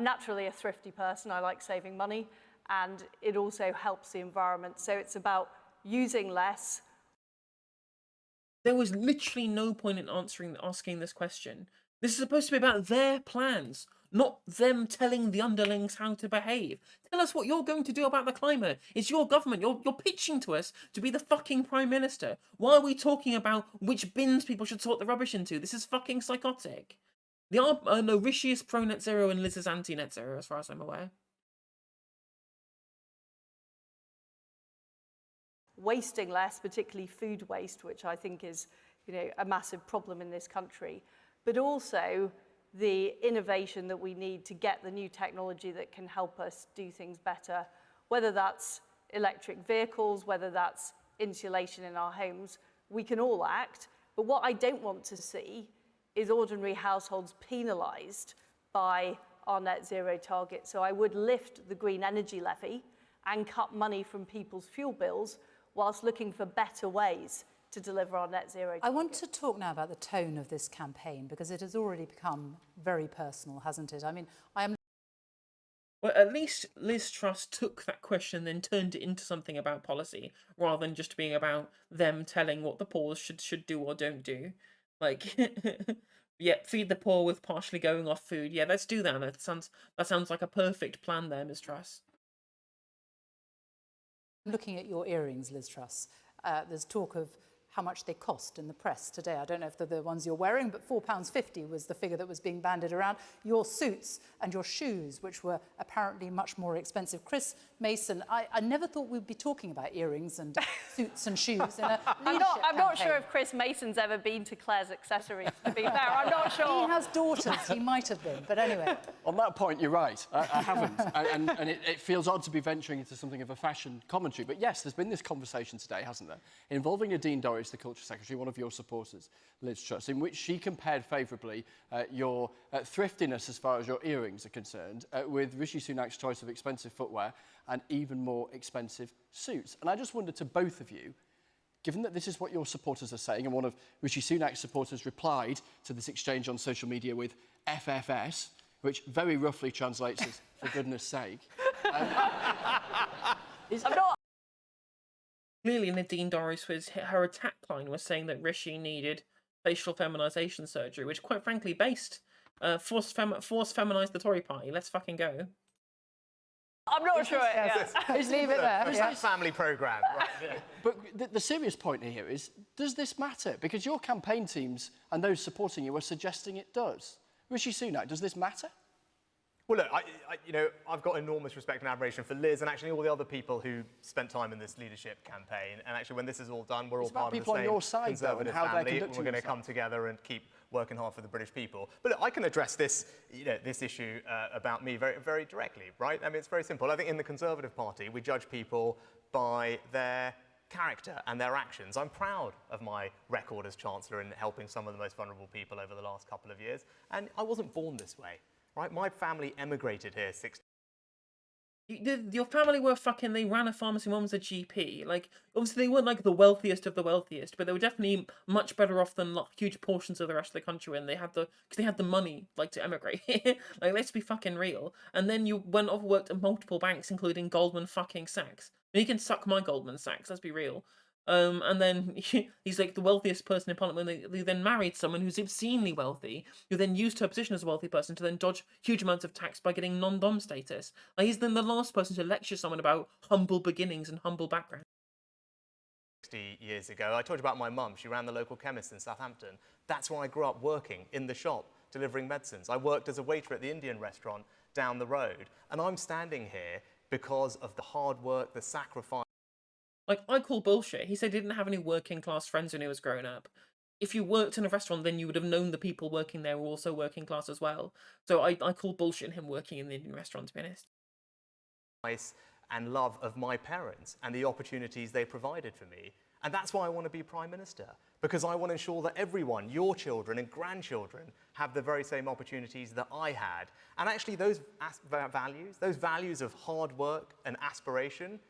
naturally a thrifty person. I like saving money, and it also helps the environment. So it's about using less. There was literally no point in asking this question. This is supposed to be about their plans, not them telling the underlings how to behave. Tell us what you're going to do about the climate. It's your government. You're pitching to us to be the fucking Prime Minister. Why are we talking about which bins people should sort the rubbish into? This is fucking psychotic. No, Rishi is pro net zero and Liz is anti net zero, as far as I'm aware. Wasting less, particularly food waste, which I think is a massive problem in this country, but also the innovation that we need to get the new technology that can help us do things better, whether that's electric vehicles, whether that's insulation in our homes. We can all act, but what I don't want to see is ordinary households penalised by our net zero target. So I would lift the green energy levy and cut money from people's fuel bills whilst looking for better ways to deliver our net zero target. I want to talk now about the tone of this campaign, because it has already become very personal, hasn't it? I mean, Well, at least Liz Truss took that question and then turned it into something about policy, rather than just being about them telling what the poor should do or don't do. Like, yeah, feed the poor with partially going off food. Yeah, let's do that. That sounds like a perfect plan there, Ms. Truss. looking at your earrings, Liz Truss, there's talk of how much they cost in the press today. I don't know if they're the ones you're wearing, but £4.50 was the figure that was being bandied around. Your suits and your shoes, which were apparently much more expensive. Chris Mason, I never thought we'd be talking about earrings and suits and shoes in a I'm not sure if Chris Mason's ever been to Claire's Accessories, to be fair. I'm not sure. He has daughters. He might have been, but anyway. On that point, you're right. I haven't. and it feels odd to be venturing into something of a fashion commentary. But yes, there's been this conversation today, hasn't there, involving Nadine Dorries, the Culture Secretary, one of your supporters, Liz Truss, in which she compared favourably your thriftiness as far as your earrings are concerned with Rishi Sunak's choice of expensive footwear and even more expensive suits. And I just wonder to both of you, given that this is what your supporters are saying, and one of Rishi Sunak's supporters replied to this exchange on social media with FFS, which very roughly translates as, for goodness sake. Clearly, Nadine Dorries, her attack line was saying that Rishi needed facial feminisation surgery, which, quite frankly, force feminised the Tory party. Let's fucking go. I'm not sure. Leave it there. It's that family programme. Right, yeah. But the serious point here is, does this matter? Because your campaign teams and those supporting you are suggesting it does. Rishi Sunak, does this matter? Well, look, I've got enormous respect and admiration for Liz and actually all the other people who spent time in this leadership campaign. And actually, when this is all done, we're all part of the same Conservative family. We're going to come together and keep working hard for the British people. But look, I can address this, this issue about me very, very directly, right? I mean, it's very simple. I think in the Conservative Party, we judge people by their character and their actions. I'm proud of my record as Chancellor in helping some of the most vulnerable people over the last couple of years. And I wasn't born this way. Right, my family emigrated here Your family were fucking. They ran a pharmacy. Mum was a GP. Like, obviously, they weren't like the wealthiest of the wealthiest, but they were definitely much better off than like, huge portions of the rest of the country. And they had because they had the money, like, to emigrate. Like, let's be fucking real. And then you went off and worked at multiple banks, including Goldman fucking Sachs. And you can suck my Goldman Sachs. Let's be real. And then he's like the wealthiest person in Parliament. They then married someone who's obscenely wealthy, who then used her position as a wealthy person to then dodge huge amounts of tax by getting non-dom status. Like, he's then the last person to lecture someone about humble beginnings and humble background. 60 years ago, I told you about my mum. She ran the local chemist in Southampton. That's where I grew up working, in the shop, delivering medicines. I worked as a waiter at the Indian restaurant down the road. And I'm standing here because of the hard work, the sacrifice. Like, I call bullshit. He said he didn't have any working class friends when he was growing up. If you worked in a restaurant, then you would have known the people working there were also working class as well. So I call bullshit in him working in the Indian restaurant, to be honest. And love of my parents and the opportunities they provided for me. And that's why I want to be Prime Minister, because I want to ensure that everyone, your children and grandchildren, have the very same opportunities that I had. And actually those values of hard work and aspiration,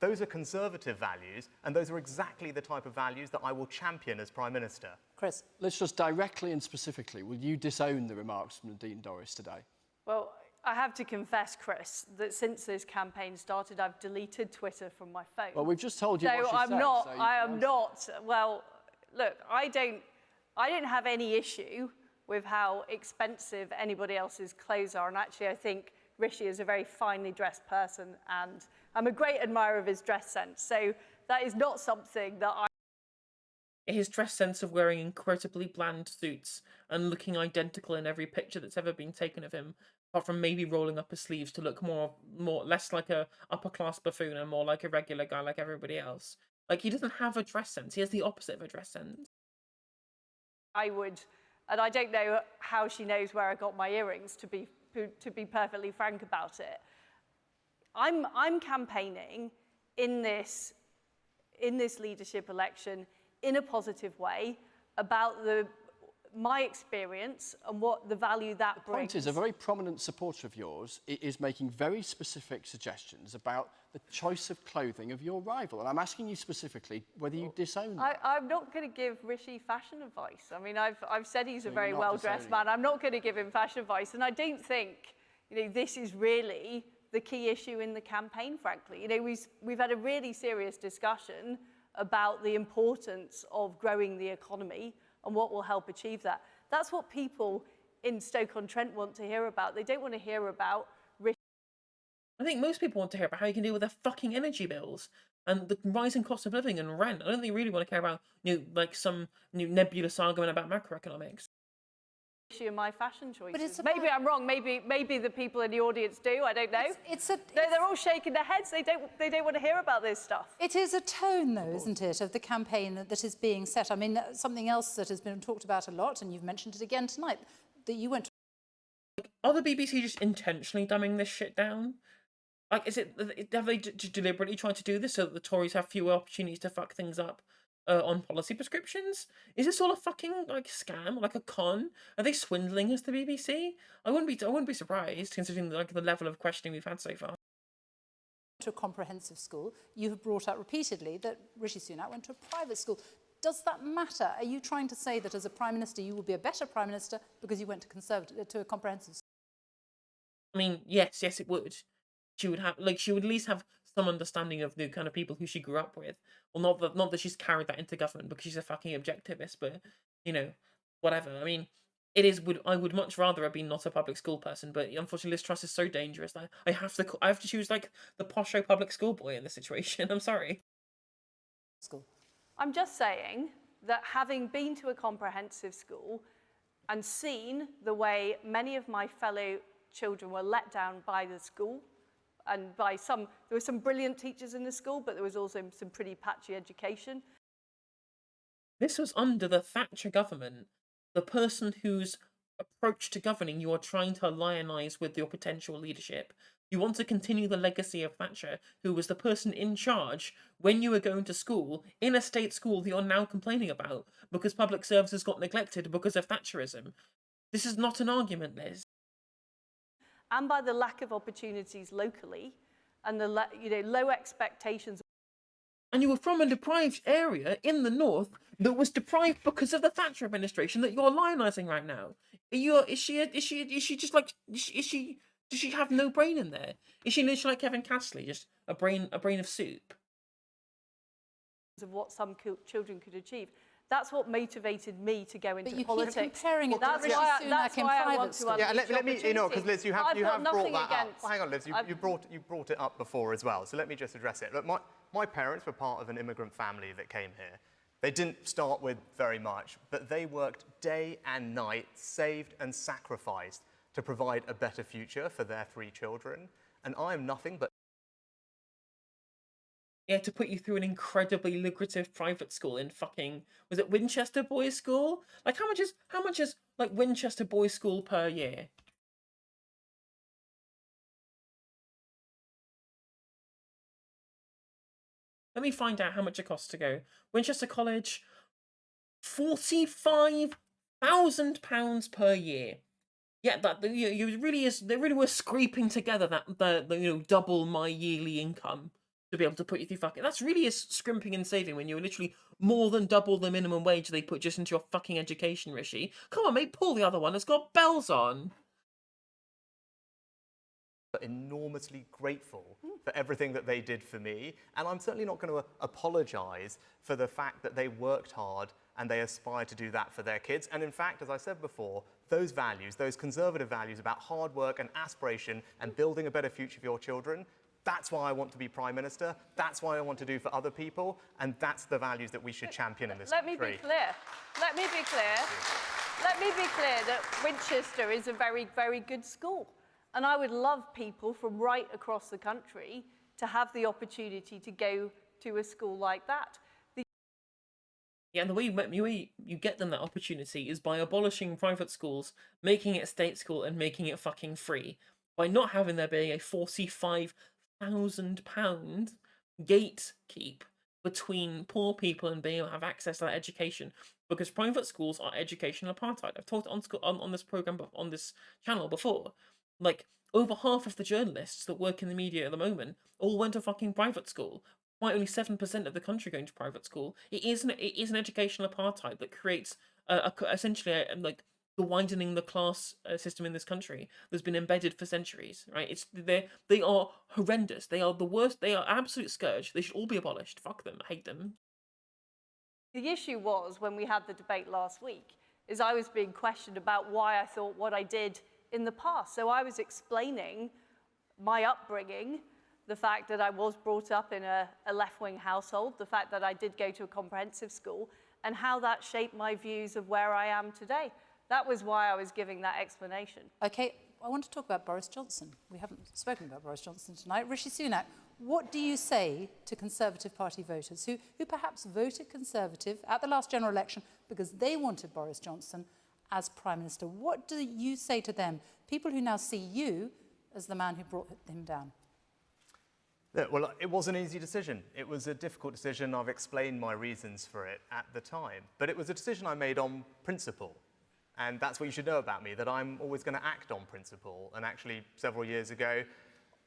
those are Conservative values, and those are exactly the type of values that I will champion as Prime Minister. Chris. Let's just directly and specifically, will you disown the remarks from Nadine Dorries today? Well, I have to confess, Chris, that since this campaign started, I've deleted Twitter from my phone. Well, we've just told you what she I'm said. not, So I am not, well, look, I don't have any issue with how expensive anybody else's clothes are. And actually, I think Rishi is a very finely dressed person, and I'm a great admirer of his dress sense. So that is not something that His dress sense of wearing incredibly bland suits and looking identical in every picture that's ever been taken of him, apart from maybe rolling up his sleeves to look less like a upper class buffoon and more like a regular guy like everybody else. Like, he doesn't have a dress sense. He has the opposite of a dress sense. I would, and I don't know how she knows where I got my earrings, to be perfectly frank about it. I'm campaigning in this leadership election in a positive way about my experience and what the value that brings. The point is, a very prominent supporter of yours is making very specific suggestions about the choice of clothing of your rival. And I'm asking you specifically whether you disown that. I'm not going to give Rishi fashion advice. I mean, I've said he's a very well-dressed man. I'm not going to give him fashion advice. And I don't think, this is really the key issue in the campaign, frankly. We've had a really serious discussion about the importance of growing the economy and what will help achieve that. That's what people in Stoke-on-Trent want to hear about. They don't want to hear about Rishi. I think most people want to hear about how you can deal with their fucking energy bills and the rising cost of living and rent. I don't think they really want to care about, like some nebulous argument about macroeconomics. And my fashion choices. But it's maybe I'm wrong. Maybe the people in the audience do. I don't know. They're all shaking their heads. They don't want to hear about this stuff. It is a tone, though, isn't it, of the campaign that is being set. I mean, something else that has been talked about a lot, and you've mentioned it again tonight, that you went. Are the BBC just intentionally dumbing this shit down? Like, have they deliberately tried to do this so that the Tories have fewer opportunities to fuck things up on policy prescriptions? Is this all a fucking scam, like a con? Are they swindling us, the BBC? I wouldn't be surprised, considering the level of questioning we've had so far. To a comprehensive school, you have brought up repeatedly that Rishi Sunak went to a private school. Does that matter? Are you trying to say that as a Prime Minister you will be a better Prime Minister because you went to a comprehensive school? I mean, yes, it would. She would at least have some understanding of the kind of people who she grew up with. Well, not that she's carried that into government because she's a fucking objectivist, but whatever. I mean, I would much rather have been not a public school person, but unfortunately Liz Truss is so dangerous that I have to choose the posho public school boy in this situation. I'm sorry. School. I'm just saying that having been to a comprehensive school and seen the way many of my fellow children were let down by the school, and there were some brilliant teachers in the school, but there was also some pretty patchy education. This was under the Thatcher government. The person whose approach to governing you are trying to lionize with your potential leadership. You want to continue the legacy of Thatcher, who was the person in charge when you were going to school, in a state school that you're now complaining about, because public services got neglected because of Thatcherism. This is not an argument, Liz. And by the lack of opportunities locally. and the low expectations. And you were from a deprived area in the north that was deprived because of the Thatcher administration that you're lionising right now. Is she just like is she does she have no brain in there? Is she literally like Kevin Castley, just a brain of soup? Of what some children could achieve. That's what motivated me to go into But you politics. keep comparing it to That's Rishi why Sunak in I private want to school. Yeah, let me, because Liz, you have brought that up. against- Hang on, Liz, you brought it up before as well. So let me just address it. Look, my parents were part of an immigrant family that came here. They didn't start with very much, but they worked day and night, saved and sacrificed to provide a better future for their 3 children. And I am nothing but To put you through an incredibly lucrative private school in fucking, was it Winchester Boys School? Like how much is like Winchester Boys School per year? Let me find out how much it costs to go. Winchester College, £45,000 per year. Yeah, that you really is. They really were scraping together the double my yearly income to be able to put you through fucking. That's really is scrimping and saving when you're literally more than double the minimum wage they put just into your fucking education, Rishi. Come on, mate, pull the other one. It's got bells on. enormously grateful for everything that they did for me, and I'm certainly not going to apologise for the fact that they worked hard and they aspire to do that for their kids. And in fact, as I said before, those values, those conservative values about hard work and aspiration and building a better future for your children, that's why I want to be Prime Minister, that's why I want to do for other people, and that's the values that we should champion in this country. Let me be clear. Let me be clear that Winchester is a very, very good school. And I would love people from right across the country to have the opportunity to go to a school like that. Yeah, and the way you get them that opportunity is by abolishing private schools, making it a state school, and making it fucking free. By not having there be a £45,000 gatekeep between poor people and being able to have access to that education. Because private schools are educational apartheid. I've talked on this program, on this channel before. Like, over half of the journalists that work in the media at the moment all went to fucking private school. Why only 7% of the country going to private school? It is an educational apartheid that creates essentially like the widening the class system in this country that's been embedded for centuries. Right? They are horrendous. They are the worst. They are absolute scourge. They should all be abolished. Fuck them. I hate them. The issue was, when we had the debate last week, is I was being questioned about why I thought what I did in the past. So I was explaining my upbringing, the fact that I was brought up in a left-wing household, the fact that I did go to a comprehensive school, and how that shaped my views of where I am today. That was why I was giving that explanation. Okay, I want to talk about Boris Johnson. We haven't spoken about Boris Johnson tonight. Rishi Sunak, what do you say to Conservative Party voters who perhaps voted Conservative at the last general election because they wanted Boris Johnson as Prime Minister? What do you say to them, people who now see you as the man who brought him down? Yeah, well, it was an easy decision. It was a difficult decision. I've explained my reasons for it at the time. But it was a decision I made on principle. And that's what you should know about me, that I'm always going to act on principle. And actually, several years ago,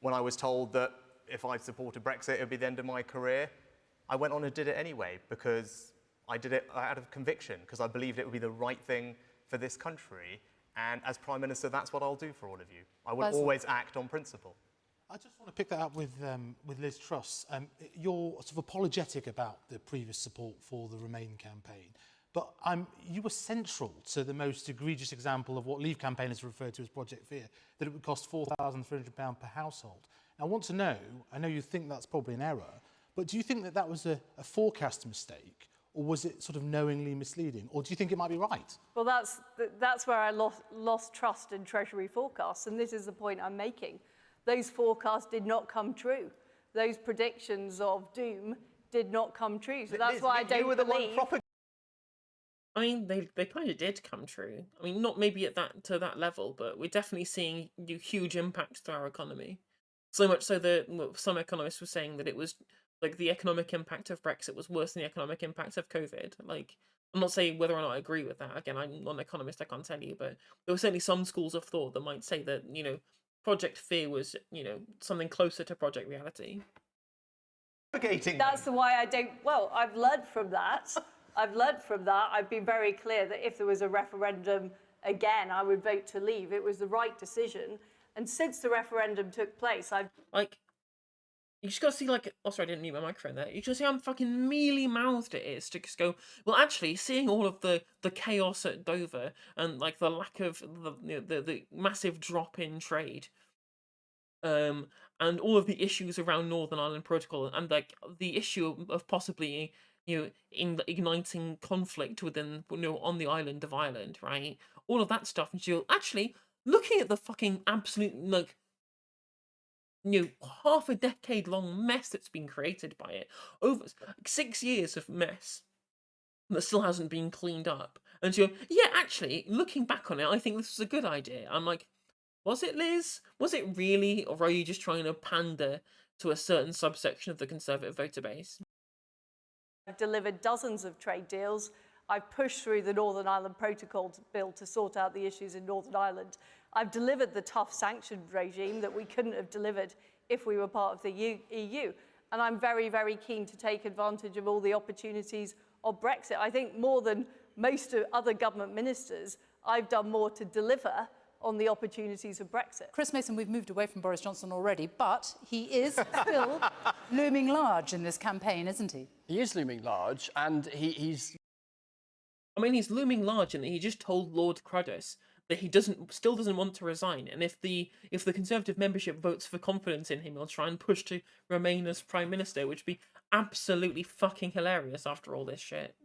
when I was told that if I supported Brexit, it would be the end of my career, I went on and did it anyway, because I did it out of conviction, because I believed it would be the right thing for this country. And as Prime Minister, that's what I'll do for all of you. I will always act on principle. I just want to pick that up with Liz Truss. You're sort of apologetic about the previous support for the Remain campaign, but you were central to the most egregious example of what Leave campaigners referred to as Project Fear, that it would cost £4,300 per household. Now, I want to know, I know you think that's probably an error, but do you think that that was a forecast mistake, or was it sort of knowingly misleading, or do you think it might be right? Well, that's where I lost trust in Treasury forecasts, and this is the point I'm making. Those forecasts did not come true. Those predictions of doom did not come true. So that's why I don't believe... I mean, they kind of did come true. I mean, not maybe to that level, but we're definitely seeing huge impacts to our economy. So much so that some economists were saying that it was like the economic impact of Brexit was worse than the economic impact of COVID. Like, I'm not saying whether or not I agree with that. Again, I'm not an economist, I can't tell you, but there were certainly some schools of thought that might say that, Project Fear was, you know, something closer to Project Reality. That's why I don't. Well, I've learned from that. I've been very clear that if there was a referendum again, I would vote to leave. It was the right decision. And since the referendum took place, I've Like, you just gotta see, like, oh, sorry, I didn't mute my microphone there. You just see how fucking mealy-mouthed it is to just go, well, actually, seeing all of the chaos at Dover and, like, the lack of, the massive drop in trade, and all of the issues around Northern Ireland Protocol, and, like, the issue of possibly, you know, igniting conflict within, you know, on the island of Ireland, right? All of that stuff, and you're actually looking at the fucking absolute, like, you know, half a decade long mess that's been created by it. Over 6 years of mess that still hasn't been cleaned up. And so, yeah, actually, looking back on it, I think this was a good idea. I'm like, was it, Liz? Was it really? Or are you just trying to pander to a certain subsection of the Conservative voter base? delivered dozens of trade deals. I've pushed through the Northern Ireland Protocol bill to sort out the issues in Northern Ireland. I've delivered the tough sanctions regime that we couldn't have delivered if we were part of the EU. And I'm very, very keen to take advantage of all the opportunities of Brexit. I think more than most other government ministers, I've done more to deliver on the opportunities of Brexit. Chris Mason, we've moved away from Boris Johnson already, but he is still looming large in this campaign, isn't he? He is looming large, and he's... I mean, he's looming large in that he just told Lord Cruddas that he still doesn't want to resign, and if the Conservative membership votes for confidence in him, he'll try and push to remain as Prime Minister, which would be absolutely fucking hilarious after all this shit.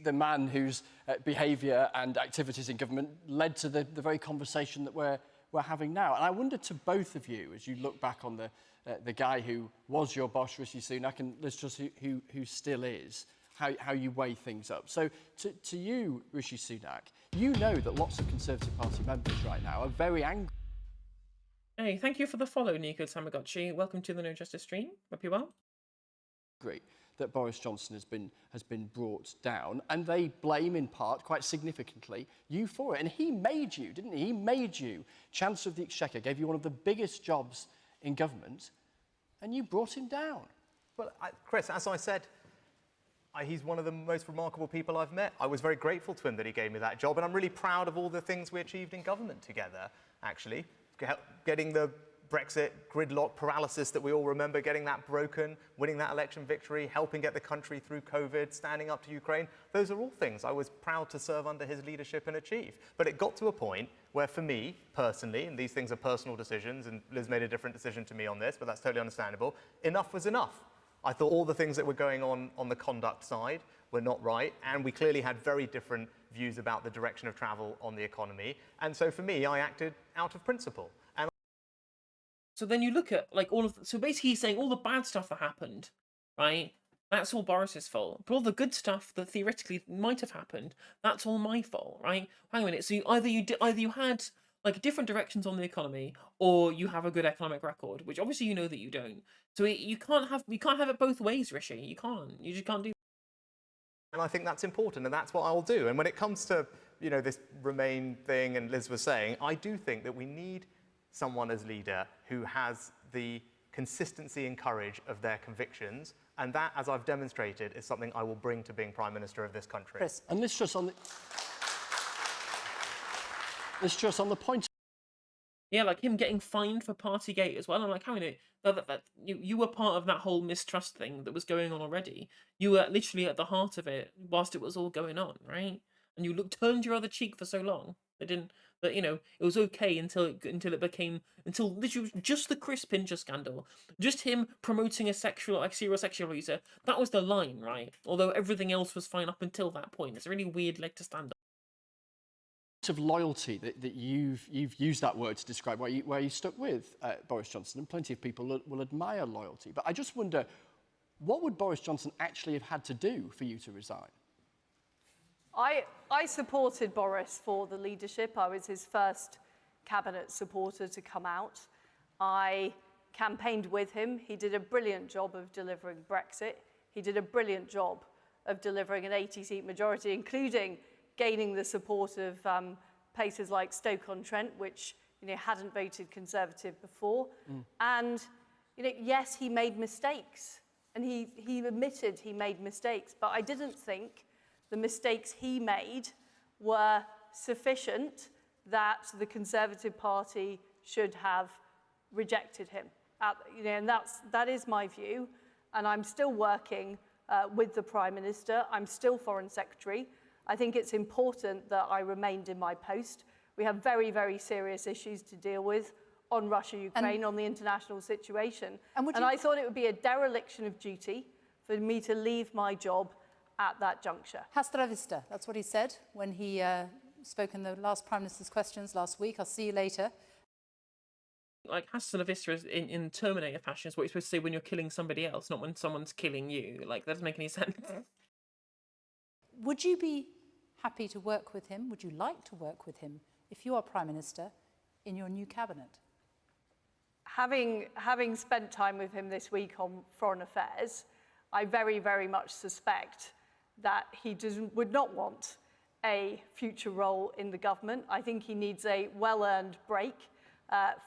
The man whose behaviour and activities in government led to the very conversation that we're having now. And I wonder to both of you, as you look back on the guy who was your boss, Rishi Sunak, and Liz Truss, who still is, how you weigh things up. So to you, Rishi Sunak, you know that lots of Conservative Party members right now are very angry. Hey, thank you for the follow, Nico Tamagotchi. Welcome to the No Justice stream. Hope you're well. Great. That Boris Johnson has been brought down, and they blame in part, quite significantly, you for it. And he made you, didn't he? He made you Chancellor of the Exchequer, gave you one of the biggest jobs in government, and you brought him down. Well, Chris, as I said, he's one of the most remarkable people I've met. I was very grateful to him that he gave me that job, and I'm really proud of all the things we achieved in government together, actually. Getting the Brexit gridlock paralysis that we all remember, getting that broken, winning that election victory, helping get the country through COVID, standing up to Ukraine. Those are all things I was proud to serve under his leadership and achieve. But it got to a point where for me, personally, and these things are personal decisions, and Liz made a different decision to me on this, but that's totally understandable, enough was enough. I thought all the things that were going on the conduct side were not right, and we clearly had very different views about the direction of travel on the economy. And so for me, I acted out of principle. So then you look at, like, so basically he's saying all the bad stuff that happened, right? That's all Boris's fault. But all the good stuff that theoretically might have happened, that's all my fault, right? Hang on a minute. So either you had, like, different directions on the economy, or you have a good economic record, which obviously you know that you don't. So you can't have it both ways, Rishi. You just can't do that. And I think that's important, and that's what I'll do. And when it comes to, you know, this Remain thing, and Liz was saying, I do think that we need someone as leader who has the consistency and courage of their convictions, and that, as I've demonstrated, is something I will bring to being Prime Minister of this country. Chris. And Liz Truss on the point. Yeah, like him getting fined for Partygate as well. I'm like, how many? You were part of that whole mistrust thing that was going on already. You were literally at the heart of it whilst it was all going on, right? And you turned your other cheek for so long. But you know, it was okay until literally just the Chris Pincher scandal, just him promoting a serial sexual abuser. That was the line, right? Although everything else was fine up until that point. It's a really weird leg to stand up. Of loyalty that you've used that word to describe where you stuck with Boris Johnson, and plenty of people will admire loyalty. But I just wonder, what would Boris Johnson actually have had to do for you to resign? I supported Boris for the leadership. I was his first cabinet supporter to come out. I campaigned with him. He did a brilliant job of delivering Brexit. He did a brilliant job of delivering an 80-seat majority, including gaining the support of places like Stoke-on-Trent, which hadn't voted Conservative before. And, yes, he made mistakes. And he admitted he made mistakes. But I didn't think the mistakes he made were sufficient that the Conservative Party should have rejected him. And that is my view. And I'm still working with the Prime Minister. I'm still Foreign Secretary. I think it's important that I remained in my post. We have very, very serious issues to deal with on Russia-Ukraine, on the international situation. And I thought it would be a dereliction of duty for me to leave my job at that juncture. Hasta la vista, that's what he said when he spoke in the last Prime Minister's questions last week. I'll see you later. Like, hasta la vista is in Terminator fashion is what you're supposed to say when you're killing somebody else, not when someone's killing you. Like, that doesn't make any sense. Would you be happy to work with him? Would you like to work with him if you are Prime Minister in your new cabinet? Having spent time with him this week on foreign affairs, I very, very much suspect that he would not want a future role in the government. I think he needs a well-earned break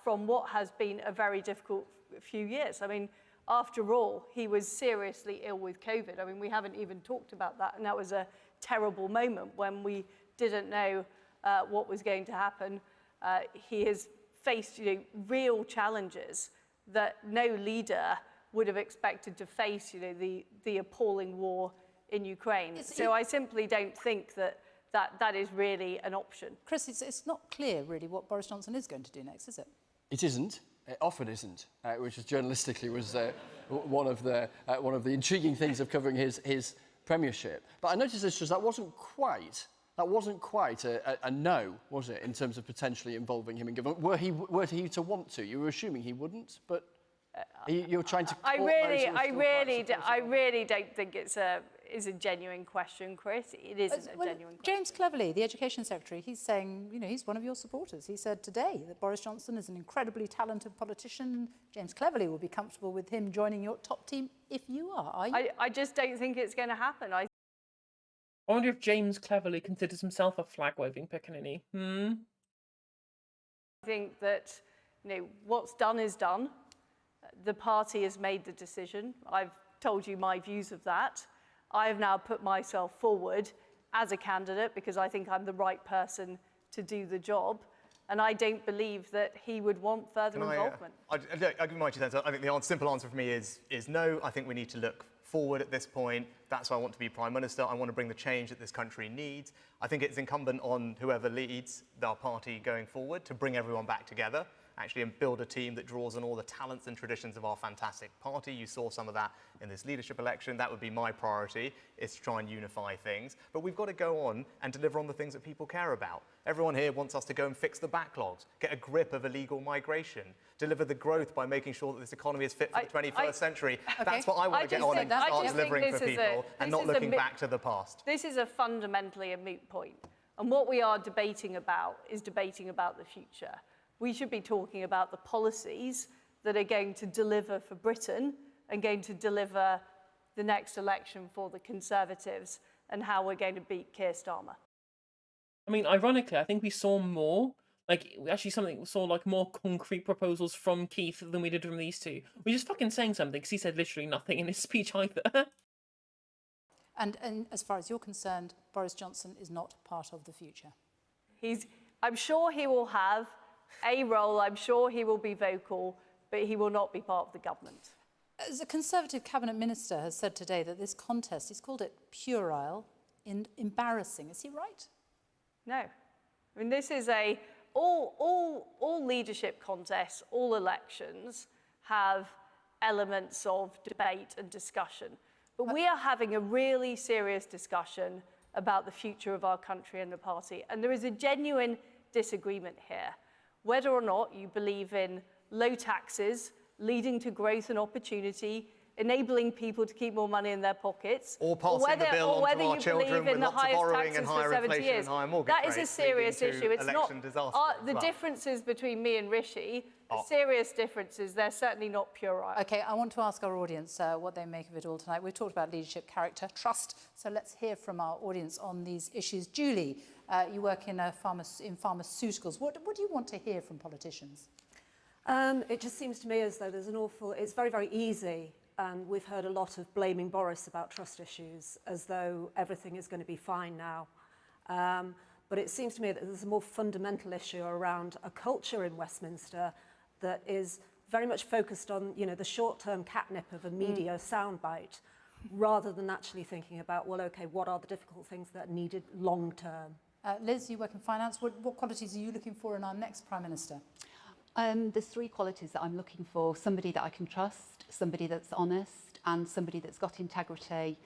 from what has been a very difficult few years. I mean, after all, he was seriously ill with COVID. I mean, we haven't even talked about that, and that was a terrible moment when we didn't know what was going to happen. He has faced real challenges that no leader would have expected to face, the appalling war in Ukraine. So I simply don't think that is really an option. Chris, it's not clear really what Boris Johnson is going to do next, is it? It isn't. It often isn't, which is journalistically was one of the intriguing things of covering his premiership. But I noticed this that wasn't quite a no, was it, in terms of potentially involving him in government? Were he to want to? You were assuming he wouldn't, but you're trying to. I really don't think it's a genuine question, Chris. It isn't a genuine question. James Cleverly, the Education Secretary, he's saying, he's one of your supporters. He said today that Boris Johnson is an incredibly talented politician. James Cleverly will be comfortable with him joining your top team if you are you? I just don't think it's going to happen. I wonder if James Cleverly considers himself a flag-waving pickaninny. I think that, what's done is done. The party has made the decision. I've told you my views of that. I have now put myself forward as a candidate because I think I'm the right person to do the job. And I don't believe that he would want further involvement. I'll give you my 2 cents. I think the simple answer for me is no. I think we need to look forward at this point. That's why I want to be Prime Minister. I want to bring the change that this country needs. I think it's incumbent on whoever leads our party going forward to bring everyone back together, actually, and build a team that draws on all the talents and traditions of our fantastic party. You saw some of that in this leadership election. That would be my priority, is to try and unify things. But we've got to go on and deliver on the things that people care about. Everyone here wants us to go and fix the backlogs, get a grip of illegal migration, deliver the growth by making sure that this economy is fit for the 21st century. Okay. That's what I want to get on and start delivering for people and not looking back to the past. This is fundamentally a moot point. And what we are debating about is debating about the future. We should be talking about the policies that are going to deliver for Britain and going to deliver the next election for the Conservatives and how we're going to beat Keir Starmer. I mean, ironically, I think we saw more, more concrete proposals from Keith than we did from these two. We're just fucking saying something, because he said literally nothing in his speech either. And as far as you're concerned, Boris Johnson is not part of the future. I'm sure he will have a role, I'm sure he will be vocal, but he will not be part of the government. As a Conservative cabinet minister has said today that this contest, he's called it puerile and embarrassing. Is he right? No. I mean, this is all leadership contests, all elections have elements of debate and discussion. But we are having a really serious discussion about the future of our country and the party. And there is a genuine disagreement here. Whether or not you believe in low taxes, leading to growth and opportunity, enabling people to keep more money in their pockets, or passing the bill on to our children with lots of borrowing and higher inflation and higher mortgage rates. That is a serious issue. It's not the differences between me and Rishi. Serious differences. They're certainly not puerile. Okay, I want to ask our audience what they make of it all tonight. We've talked about leadership, character, trust. So let's hear from our audience on these issues. Julie, You work in pharmaceuticals. What do you want to hear from politicians? It just seems to me as though there's it's very, very easy, and we've heard a lot of blaming Boris about trust issues, as though everything is going to be fine now. But it seems to me that there's a more fundamental issue around a culture in Westminster that is very much focused on, the short-term catnip of a media soundbite, rather than actually thinking about, well, okay, what are the difficult things that are needed long-term? Liz, you work in finance. What qualities are you looking for in our next Prime Minister? There's three qualities that I'm looking for: somebody that I can trust, somebody that's honest, and somebody that's got integrity.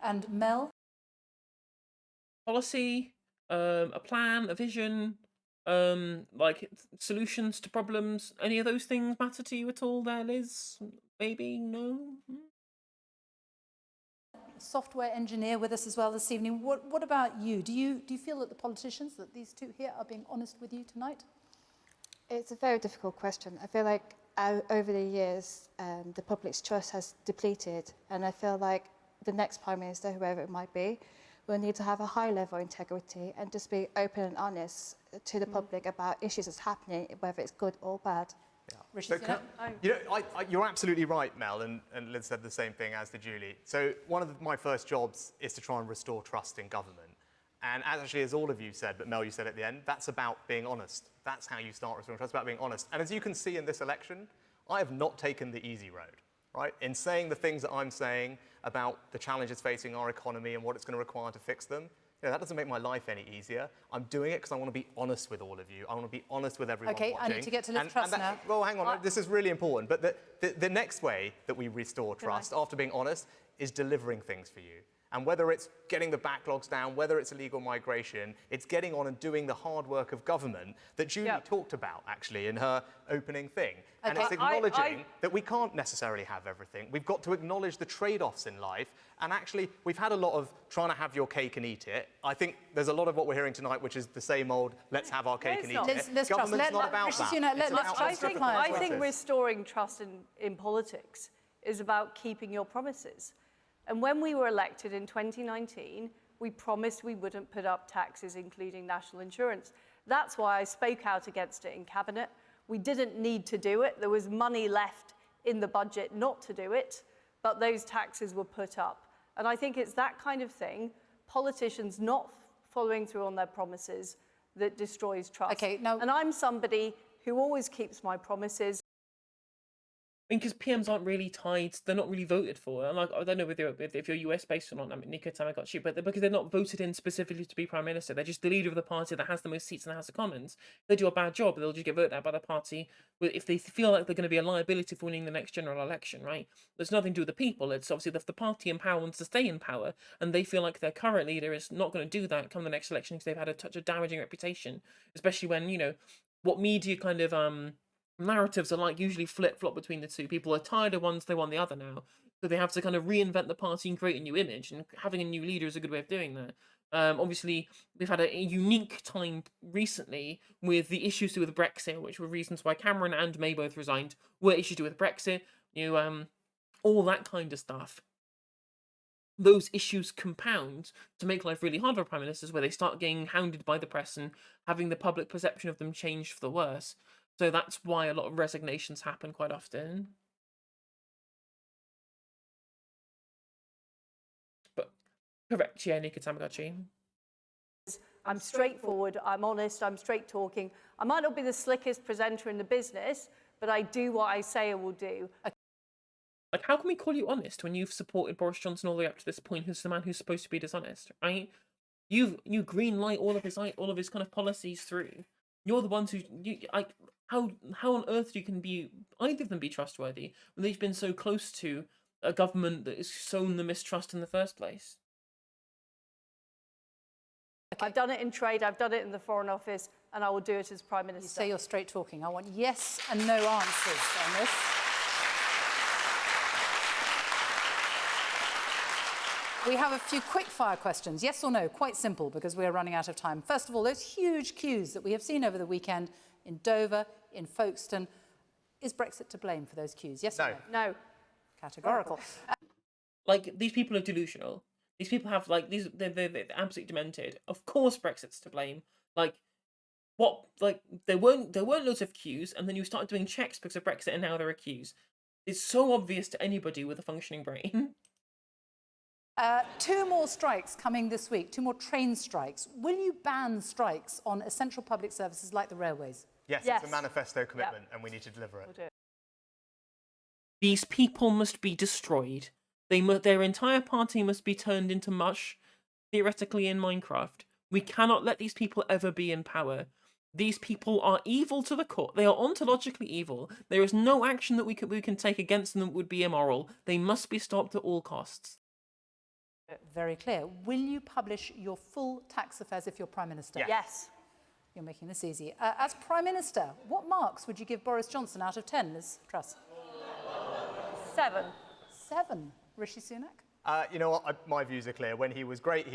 And Mel? Policy, a plan, a vision, like solutions to problems. Any of those things matter to you at all there, Liz? Maybe? No? Software engineer with us as well this evening. What about you? Do you feel that the politicians, that these two here, are being honest with you tonight? It's a very difficult question. I feel like over the years, the public's trust has depleted, and I feel like the next Prime Minister, whoever it might be, will need to have a high level of integrity and just be open and honest to the public about issues that's happening, whether it's good or bad. Yeah. Rishi, So you're absolutely right, Mel, and Liz said the same thing, as did Julie. So one of my first jobs is to try and restore trust in government. And actually, as all of you said, but Mel, you said at the end, that's about being honest. That's how you start restoring trust, about being honest. And as you can see in this election, I have not taken the easy road, right? In saying the things that I'm saying about the challenges facing our economy and what it's going to require to fix them, that doesn't make my life any easier. I'm doing it because I want to be honest with all of you. I want to be honest with everyone watching. I need to get to Liz Truss now. Well, hang on, this is really important. But the next way that we restore trust, after being honest, is delivering things for you. And whether it's getting the backlogs down, whether it's illegal migration, it's getting on and doing the hard work of government that Julie talked about, actually, in her opening thing. And it's acknowledging that we can't necessarily have everything. We've got to acknowledge the trade-offs in life. And actually, we've had a lot of trying to have your cake and eat it. I think there's a lot of what we're hearing tonight, which is the same old, let's have our cake and eat it. Government's not about that. I think restoring trust in politics is about keeping your promises. And when we were elected in 2019, we promised we wouldn't put up taxes, including national insurance. That's why I spoke out against it in Cabinet. We didn't need to do it. There was money left in the budget not to do it, but those taxes were put up. And I think it's that kind of thing, politicians not following through on their promises, that destroys trust. Okay, now, and I'm somebody who always keeps my promises. Because PMs aren't really tied, they're not really voted for. And like, I don't know if you're US based or not, I mean, Nico Tamagotchi, but because they're not voted in specifically to be Prime Minister, they're just the leader of the party that has the most seats in the House of Commons. If they do a bad job, they'll just get voted out by the party if they feel like they're going to be a liability for winning the next general election, right? There's nothing to do with the people. It's obviously the party in power wants to stay in power, and they feel like their current leader is not going to do that come the next election because they've had such a damaging reputation, especially when, what media kind of narratives are like usually flip-flop between the two. People are tired of one, so they want the other now. So they have to kind of reinvent the party and create a new image, and having a new leader is a good way of doing that. Obviously, we've had a unique time recently with the issues to do with Brexit, which were reasons why Cameron and May both resigned, were issues to do with Brexit, all that kind of stuff. Those issues compound to make life really hard for prime ministers, where they start getting hounded by the press and having the public perception of them change for the worse. So that's why a lot of resignations happen quite often. But correct, yeah, Nico Tamagotchi. I'm straightforward, I'm honest, I'm straight talking. I might not be the slickest presenter in the business, but I do what I say I will do. Like, how can we call you honest when you've supported Boris Johnson all the way up to this point, who's the man who's supposed to be dishonest, right? You green light all of his kind of policies through. You're the ones who how on earth can either of them be trustworthy when they've been so close to a government that has sown the mistrust in the first place? Okay. I've done it in trade, I've done it in the Foreign Office, and I will do it as Prime Minister. You say you're straight talking. I want yes and no answers on this. We have a few quick fire questions. Yes or no? Quite simple, because we're running out of time. First of all, those huge queues that we have seen over the weekend in Dover, in Folkestone. Is Brexit to blame for those queues? Yes or no? No. Categorical. Like, these people are delusional. These people have like they're absolutely demented. Of course, Brexit's to blame. Like what? Like there weren't loads of queues, and then you started doing checks because of Brexit, and now there are queues. It's so obvious to anybody with a functioning brain. 2 more strikes coming this week, 2 more train strikes. Will you ban strikes on essential public services like the railways? Yes, it's a manifesto commitment, and we need to deliver it. We'll do it. These people must be destroyed. Their entire party must be turned into mush, theoretically in Minecraft. We cannot let these people ever be in power. These people are evil to the core. They are ontologically evil. There is no action that we can take against them that would be immoral. They must be stopped at all costs. Very clear. Will you publish your full tax affairs if you're Prime Minister? Yes. You're making this easy. As Prime Minister, what marks would you give Boris Johnson out of 10, Liz Truss? 7. 7. Rishi Sunak? You know what? My views are clear. When he was great,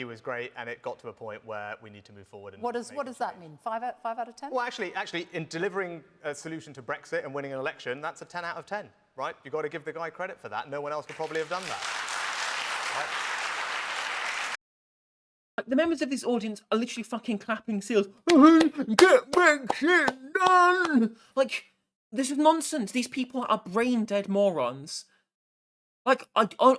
and it got to a point where we need to move forward. And what does that mean? 5 out of 10? Well, actually, in delivering a solution to Brexit and winning an election, that's a 10 out of 10, right? You've got to give the guy credit for that. No one else could probably have done that. Right? The members of this audience are literally fucking clapping seals. Get Brexit done! Like, this is nonsense. These people are brain dead morons. Like,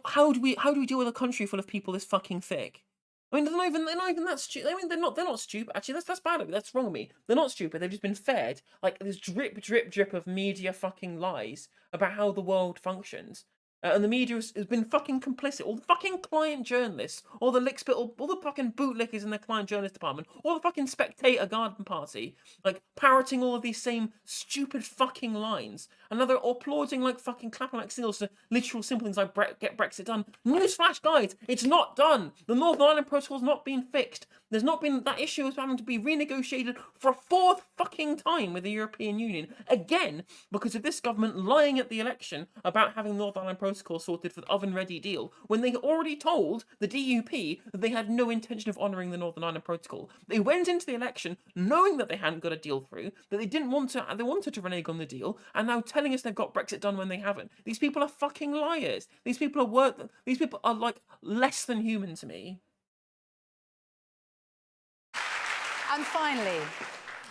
how do we deal with a country full of people this fucking thick? I mean, they're not even that stupid. I mean, they're not stupid. Actually, that's bad of me. That's wrong of me. They're not stupid. They've just been fed like this drip, drip, drip of media fucking lies about how the world functions. And the media has been fucking complicit. All the fucking client journalists, all the all the fucking bootlickers in the client journalist department, all the fucking Spectator Garden Party, like parroting all of these same stupid fucking lines. And now they're applauding like fucking clapping like seals to literal simple things like get Brexit done. Newsflash, guys, it's not done. The Northern Ireland Protocol's not been fixed. There's not been that issue is having to be renegotiated for a 4th fucking time with the European Union again because of this government lying at the election about having Northern Ireland Protocol sorted for the oven-ready deal when they already told the DUP that they had no intention of honouring the Northern Ireland Protocol. They went into the election knowing that they hadn't got a deal through, that they didn't want to. They wanted to renege on the deal, and now telling us they've got Brexit done when they haven't. These people are fucking liars. These people are like less than human to me. And finally,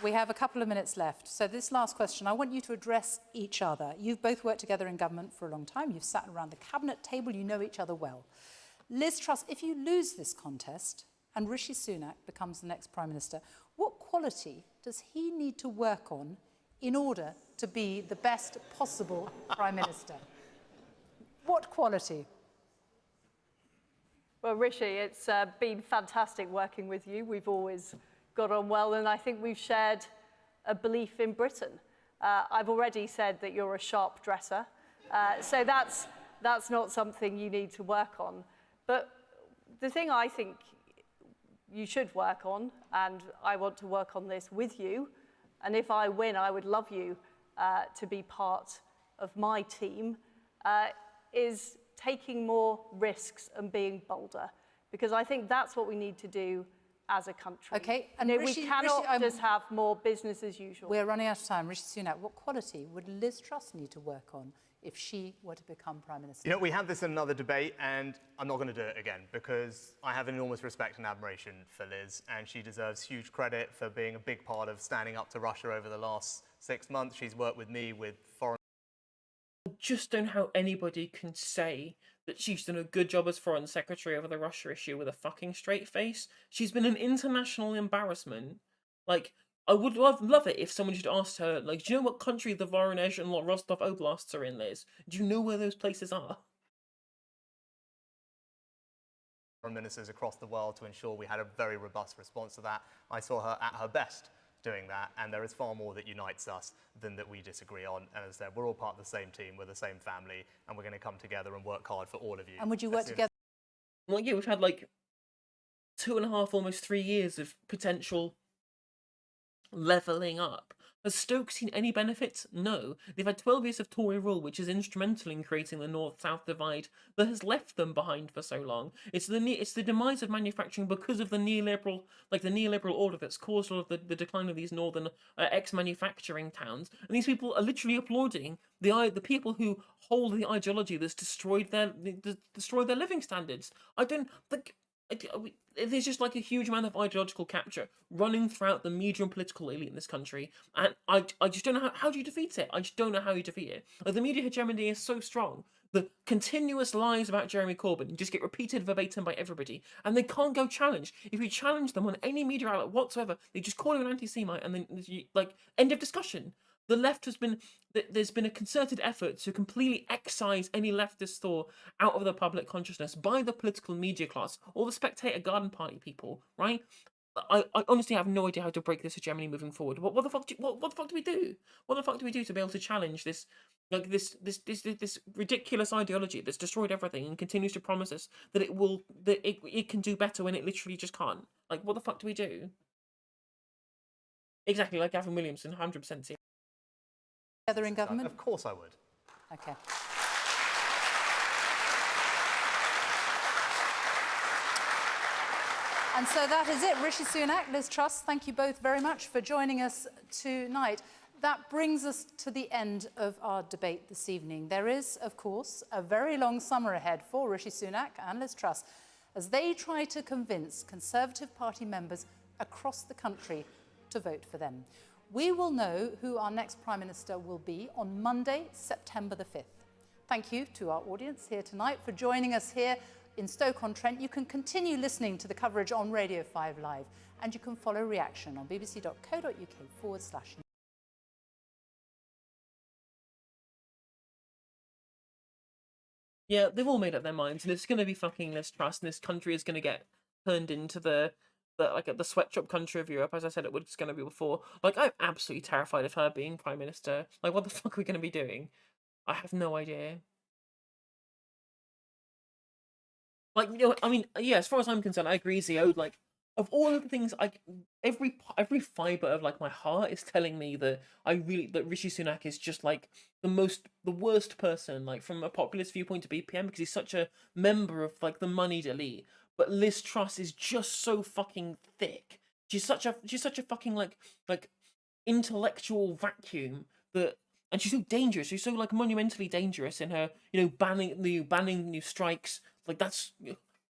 we have a couple of minutes left. So this last question, I want you to address each other. You've both worked together in government for a long time. You've sat around the cabinet table. You know each other well. Liz Truss, if you lose this contest and Rishi Sunak becomes the next Prime Minister, what quality does he need to work on in order to be the best possible Prime Minister? What quality? Well, Rishi, it's been fantastic working with you. We've always got on well, and I think we've shared a belief in Britain. I've already said that you're a sharp dresser, so that's not something you need to work on. But the thing I think you should work on, and I want to work on this with you, and if I win, I would love you to be part of my team, is taking more risks and being bolder, because I think that's what we need to do as a country. Okay, and we cannot just have more business as usual. We're running out of time. Rishi Sunak, what quality would Liz Truss need to work on if she were to become Prime Minister? You know, we had this in another debate, and I'm not going to do it again because I have enormous respect and admiration for Liz, and she deserves huge credit for being a big part of standing up to Russia over the last 6 months. She's worked with me with foreign... I just don't know how anybody can say that she's done a good job as Foreign Secretary over the Russia issue with a fucking straight face. She's been an international embarrassment. Like, I would love it if someone had asked her, like, do you know what country the Voronezh and Rostov Oblasts are in, Liz? Do you know where those places are? Ministers across the world to ensure we had a very robust response to that. I saw her at her best doing that, and there is far more that unites us than that we disagree on. And as I said, we're all part of the same team, we're the same family, and we're going to come together and work hard for all of you. And would you work together? Well, yeah, we've had like 2.5, almost 3 years of potential levelling up. Has Stoke seen any benefits? No. They've had 12 years of Tory rule, which is instrumental in creating the north-south divide that has left them behind for so long. It's the demise of manufacturing because of the neoliberal order that's caused all of the decline of these northern ex-manufacturing towns. And these people are literally applauding the people who hold the ideology that's destroyed their living standards. I don't think. there's just like a huge amount of ideological capture running throughout the media and political elite in this country, and I just don't know how do you defeat it. I just don't know how you defeat it. Like, the media hegemony is so strong. The continuous lies about Jeremy Corbyn just get repeated verbatim by everybody, and they can't go challenge. If you challenge them on any media outlet whatsoever, they just call you an anti-Semite, and then like end of discussion. The left has been there's been a concerted effort to completely excise any leftist thought out of the public consciousness by the political media class or the Spectator Garden Party people, right? I honestly have no idea how to break this hegemony moving forward. What the fuck what the fuck do we do? What the fuck do we do to be able to challenge this this ridiculous ideology that's destroyed everything and continues to promise us that it can do better when it literally just can't? Like, what the fuck do we do? Exactly, like Gavin Williamson, 100%. Together in government? Of course I would. Okay. And so that is it. Rishi Sunak, Liz Truss, thank you both very much for joining us tonight. That brings us to the end of our debate this evening. There is, of course, a very long summer ahead for Rishi Sunak and Liz Truss as they try to convince Conservative Party members across the country to vote for them. We will know who our next Prime Minister will be on Monday, September the 5th. Thank you to our audience here tonight for joining us here in Stoke-on-Trent. You can continue listening to the coverage on Radio 5 Live, and you can follow Reaction on bbc.co.uk/. Yeah, they've all made up their minds, and it's going to be fucking Liz Truss, and this country is going to get turned into the sweatshop country of Europe, as I said it was going to be before. Like, I'm absolutely terrified of her being Prime Minister. Like, what the fuck are we going to be doing? I have no idea. Like, I mean, yeah, as far as I'm concerned, I agree, Zio. Like, of all of the things, every fiber of like my heart is telling me that that Rishi Sunak is just like the worst person, like from a populist viewpoint, to be PM, because he's such a member of like the moneyed elite. But Liz Truss is just so fucking thick. She's such a fucking like intellectual vacuum that. And she's so dangerous. She's so like monumentally dangerous in her, banning new strikes. Like, that's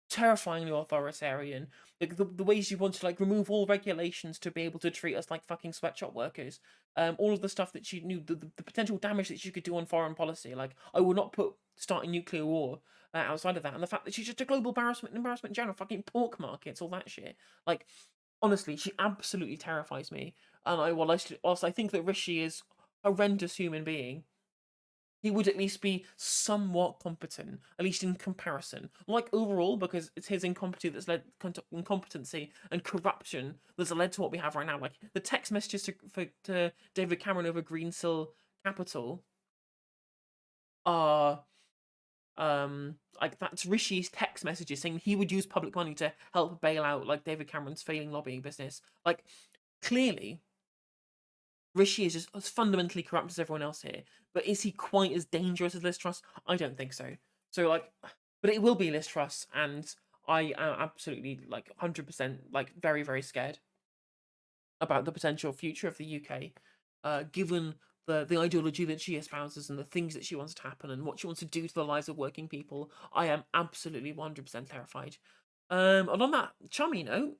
terrifyingly authoritarian. Like the way she wants to like remove all regulations to be able to treat us like fucking sweatshop workers. All of the stuff that she knew, the potential damage that she could do on foreign policy. Like, I will not put starting nuclear war outside of that, and the fact that she's just a global embarrassment in general. Fucking pork markets, all that shit. Like, honestly, she absolutely terrifies me. And whilst I think that Rishi is a horrendous human being, he would at least be somewhat competent, at least in comparison. Like, overall, because it's his incompetency and corruption that's led to what we have right now. Like, the text messages to David Cameron over Greensill Capital are like, that's Rishi's text messages saying he would use public money to help bail out like David Cameron's failing lobbying business. Like, clearly Rishi is just as fundamentally corrupt as everyone else here, but is he quite as dangerous as Liz Truss? I don't think so. So, like, but it will be Liz Truss, and I am absolutely, like, 100%, like, very, very scared about the potential future of the UK, given the ideology that she espouses and the things that she wants to happen and what she wants to do to the lives of working people. I am absolutely 100% terrified. And on that charming note,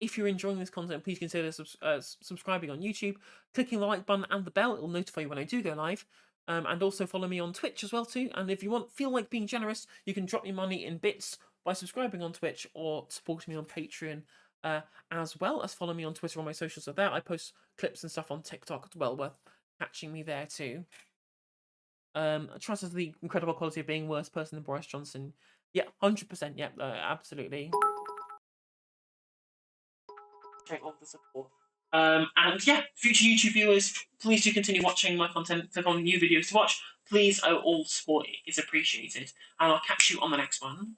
if you're enjoying this content, please consider subscribing on YouTube, clicking the like button and the bell. It will notify you when I do go live. And also follow me on Twitch as well too. And if you feel like being generous, you can drop me money in bits by subscribing on Twitch or supporting me on Patreon, as well as follow me on Twitter. All my socials are there. I post clips and stuff on TikTok as well, worth catching me there too. Trust is the incredible quality of being a worse person than Boris Johnson. Yeah, 100%. Yeah, absolutely. All the support. And yeah, future YouTube viewers, please do continue watching my content. Click on new videos to watch. Please, all support is appreciated. And I'll catch you on the next one.